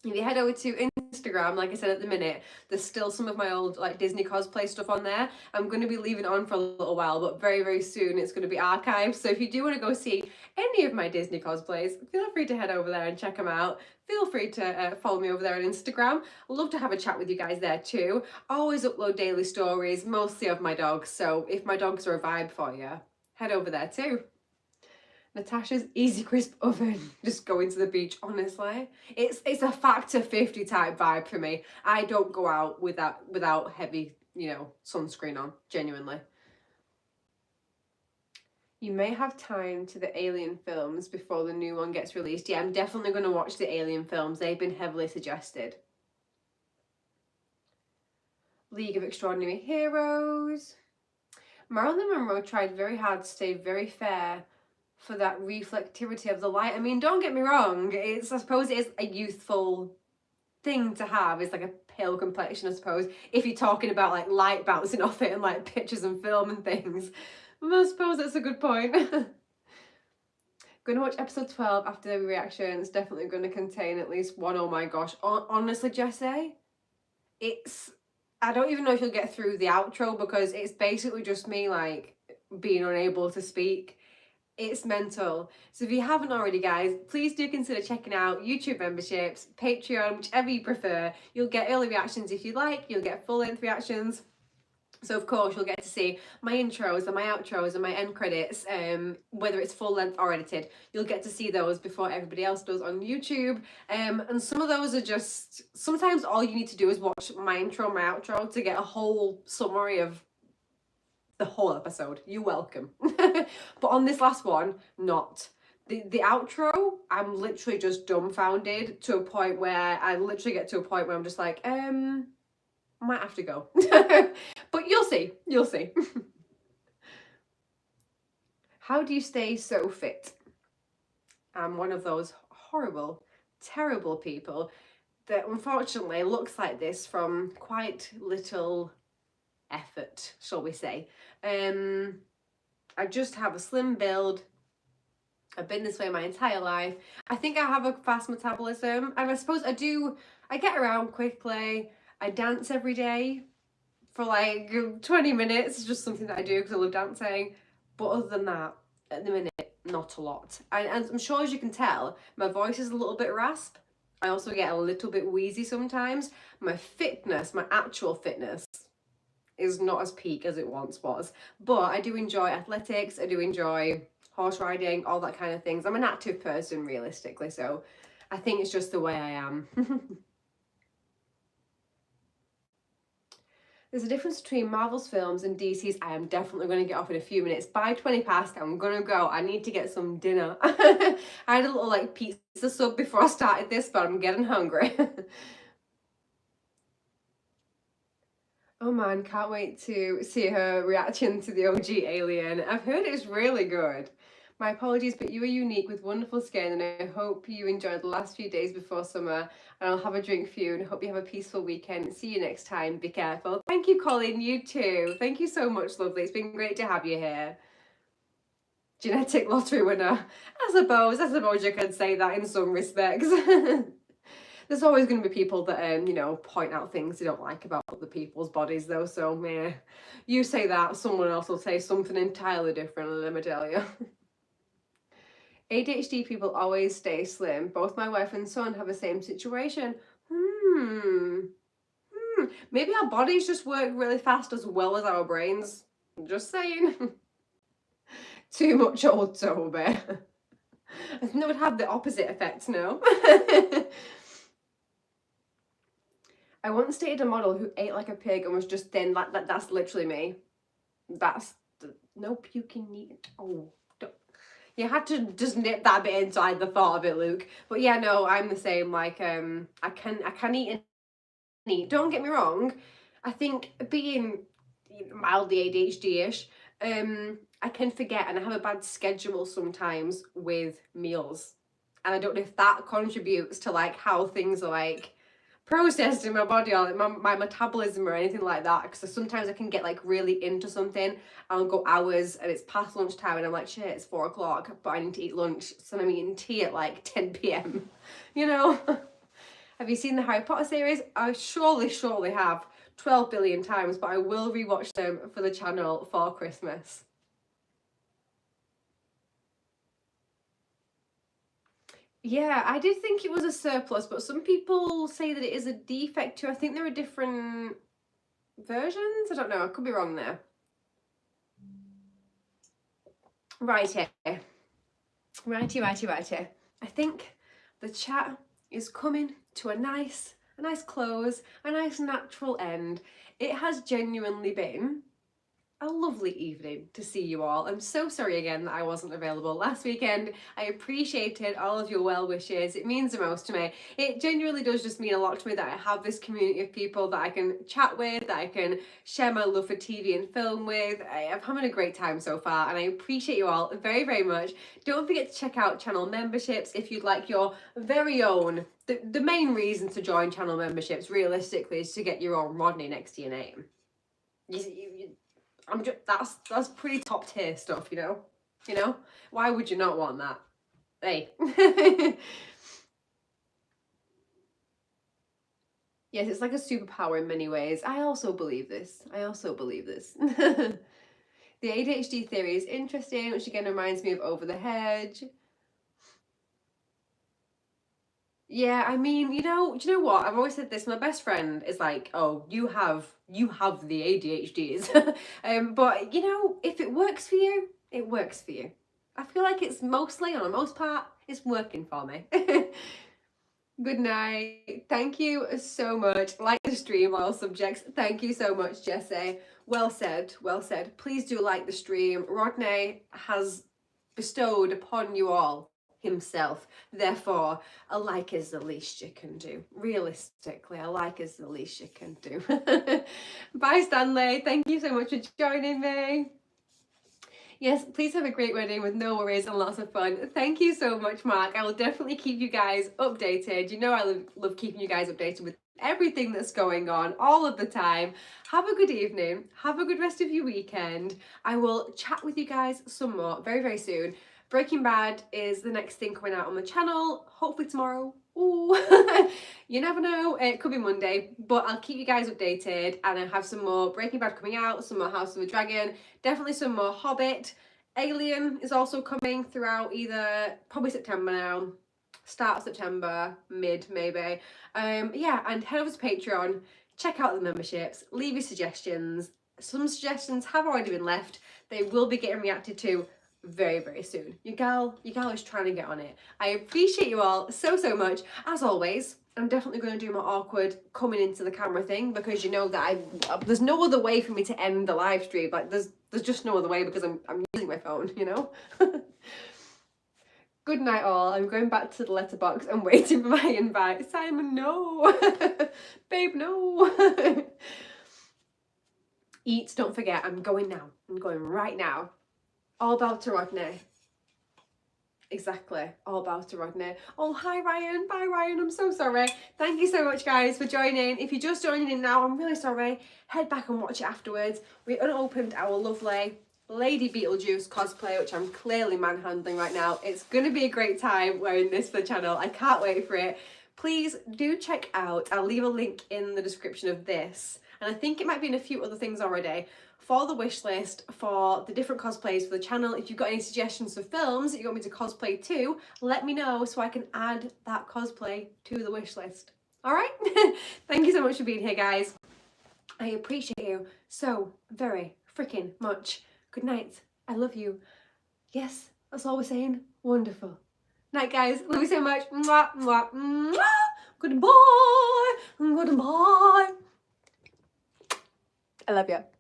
If you head over to Instagram, like I said at the minute, there's still some of my old like Disney cosplay stuff on there. I'm going to be leaving it on for a little while, but very, very soon it's going to be archived. So if you do want to go see any of my Disney cosplays, feel free to head over there and check them out. Feel free to follow me over there on Instagram. I'd love to have a chat with you guys there too. I always upload daily stories, mostly of my dogs. So if my dogs are a vibe for you, head over there too. Natasha's Easy Crisp oven. Just going to the beach, honestly. It's a factor 50 type vibe for me. I don't go out without heavy, sunscreen on, genuinely. You may have time to the Alien films before the new one gets released. Yeah, I'm definitely going to watch the Alien films. They've been heavily suggested. League of Extraordinary Heroes. Marilyn Monroe tried very hard to stay very fair for that reflectivity of the light. I mean, don't get me wrong, I suppose it is a youthful thing to have. It's like a pale complexion, I suppose, if you're talking about like light bouncing off it and like pictures and film and things. I suppose that's a good point. Gonna watch episode 12 after the reaction. It's definitely gonna contain at least one. Oh my gosh, honestly, Jessie, I don't even know if you'll get through the outro, because it's basically just me like being unable to speak. It's mental. So if you haven't already, guys, please do consider checking out YouTube memberships, Patreon, whichever you prefer. You'll get early reactions if you like. You'll get full-length reactions. So of course you'll get to see my intros and my outros and my end credits, whether it's full length or edited. You'll get to see those before everybody else does on YouTube. And some of those are just, sometimes all you need to do is watch my intro, my outro to get a whole summary of the whole episode. You're welcome. But on this last one, not. The outro, I'm literally just dumbfounded to a point where I literally get to a point where I'm just like, might have to go. But you'll see. You'll see. How do you stay so fit? I'm one of those horrible, terrible people that unfortunately looks like this from quite little effort, shall we say. I just have a slim build. I've been this way my entire life. I think I have a fast metabolism, and I suppose I get around quickly. I dance every day for like 20 minutes. It's just something that I do because I love dancing. But other than that, at the minute, not a lot. And I'm sure, as you can tell, my voice is a little bit rasp. I also get a little bit wheezy sometimes. My fitness, my actual fitness, is not as peak as it once was. But I do enjoy athletics. I do enjoy horse riding, all that kind of things. I'm an active person, realistically, so I think it's just the way I am. There's a difference between Marvel's films and DC's. I am definitely going to get off in a few minutes. By 20 past, I'm going to go. I need to get some dinner. I had a little like pizza sub before I started this, but I'm getting hungry. Oh man, can't wait to see her reaction to the OG Alien. I've heard it's really good. My apologies, but you are unique with wonderful skin, and I hope you enjoyed the last few days before summer. And I'll have a drink for you, and hope you have a peaceful weekend. See you next time. Be careful. Thank you, Colin. You too. Thank you so much, lovely. It's been great to have you here. Genetic lottery winner. I suppose you could say that in some respects. There's always going to be people that, you know, point out things they don't like about other people's bodies, though. So, yeah, you say that, someone else will say something entirely different, let me tell you. ADHD people always stay slim. Both my wife and son have the same situation. Maybe our bodies just work really fast as well as our brains. Just saying. Too much old Toby. I think that would have the opposite effect, no? I once dated a model who ate like a pig and was just thin. Like that's literally me. That's no puking need. Oh, don't. You had to just nip that bit inside the thought of it, Luke. But yeah, no, I'm the same. Like I can eat and eat. Don't get me wrong. I think being mildly ADHD-ish, I can forget, and I have a bad schedule sometimes with meals, and I don't know if that contributes to like how things are like processed in my body or like my metabolism or anything like that, because sometimes I can get like really into something. I'll go hours and it's past lunchtime and I'm like, shit, it's 4 o'clock, but I need to eat lunch, so I'm eating tea at like 10 p.m. you know. Have you seen the Harry Potter series? I surely have 12 billion times, but I will rewatch them for the channel for Christmas. Yeah, I did think it was a surplus, but some people say that it is a defect too. I think there are different versions. I don't know. I could be wrong there. Righty. Righty. I think the chat is coming to a nice close, a nice natural end. It has genuinely been a lovely evening to see you all. I'm so sorry again that I wasn't available last weekend. I appreciated all of your well wishes. It means the most to me. It genuinely does just mean a lot to me that I have this community of people that I can chat with, that I can share my love for TV and film with. I'm having a great time so far, and I appreciate you all very, very much. Don't forget to check out channel memberships if you'd like your very own. The main reason to join channel memberships realistically is to get your own Rodney next to your name. I'm just that's pretty top tier stuff, you know. You know, why would you not want that? Hey. Yes, it's like a superpower in many ways. I also believe this. The ADHD theory is interesting, which again reminds me of Over the Hedge. Yeah, I mean, do you know what? I've always said this. My best friend is like, "Oh, you have the ADHDs." But if it works for you, it works for you. I feel like it's mostly, on the most part, it's working for me. Good night. Thank you so much. Like the stream, all subjects. Thank you so much, Jessie. Well said, well said. Please do like the stream. Rodney has bestowed upon you all himself. Therefore, a like is the least you can do. Realistically, a like is the least you can do. Bye, Stanley. Thank you so much for joining me. Yes, please have a great wedding with no worries and lots of fun. Thank you so much, Mark. I will definitely keep you guys updated. You know I love keeping you guys updated with everything that's going on all of the time. Have a good evening. Have a good rest of your weekend. I will chat with you guys some more very, very soon. Breaking Bad is the next thing coming out on the channel, hopefully tomorrow. Ooh, you never know, it could be Monday, but I'll keep you guys updated, and I have some more Breaking Bad coming out, some more House of the Dragon, definitely some more Hobbit. Alien is also coming throughout either probably September now, start of September, mid maybe. Yeah, and head over to Patreon, check out the memberships, leave your suggestions. Some suggestions have already been left. They will be getting reacted to very, very soon. Your gal is trying to get on it. I appreciate you all so, so much. As always, I'm definitely going to do my awkward coming into the camera thing, because you know that there's no other way for me to end the live stream. Like there's just no other way, because I'm using my phone, Good night all. I'm going back to the letterbox and waiting for my invite. Simon, no. Babe, no. Eat, don't forget, I'm going now. I'm going right now. All about to Rodney. Exactly, all about to Rodney. Oh, hi Ryan. Bye Ryan, I'm so sorry. Thank you so much guys for joining. If you're just joining in now, I'm really sorry. Head back and watch it afterwards. We unopened our lovely Lady Beetlejuice cosplay, which I'm clearly manhandling right now. It's gonna be a great time wearing this for the channel. I can't wait for it. Please do check out, I'll leave a link in the description of this, and I think it might be in a few other things already, for the wish list for the different cosplays for the channel. If you've got any suggestions for films that you want me to cosplay too, let me know so I can add that cosplay to the wish list. All right? Thank you so much for being here, guys. I appreciate you so very freaking much. Good night. I love you. Yes, that's all we're saying. Wonderful. Night, guys. Love you so much. Mwah, mwah, mwah. Goodbye. Goodbye. I love you.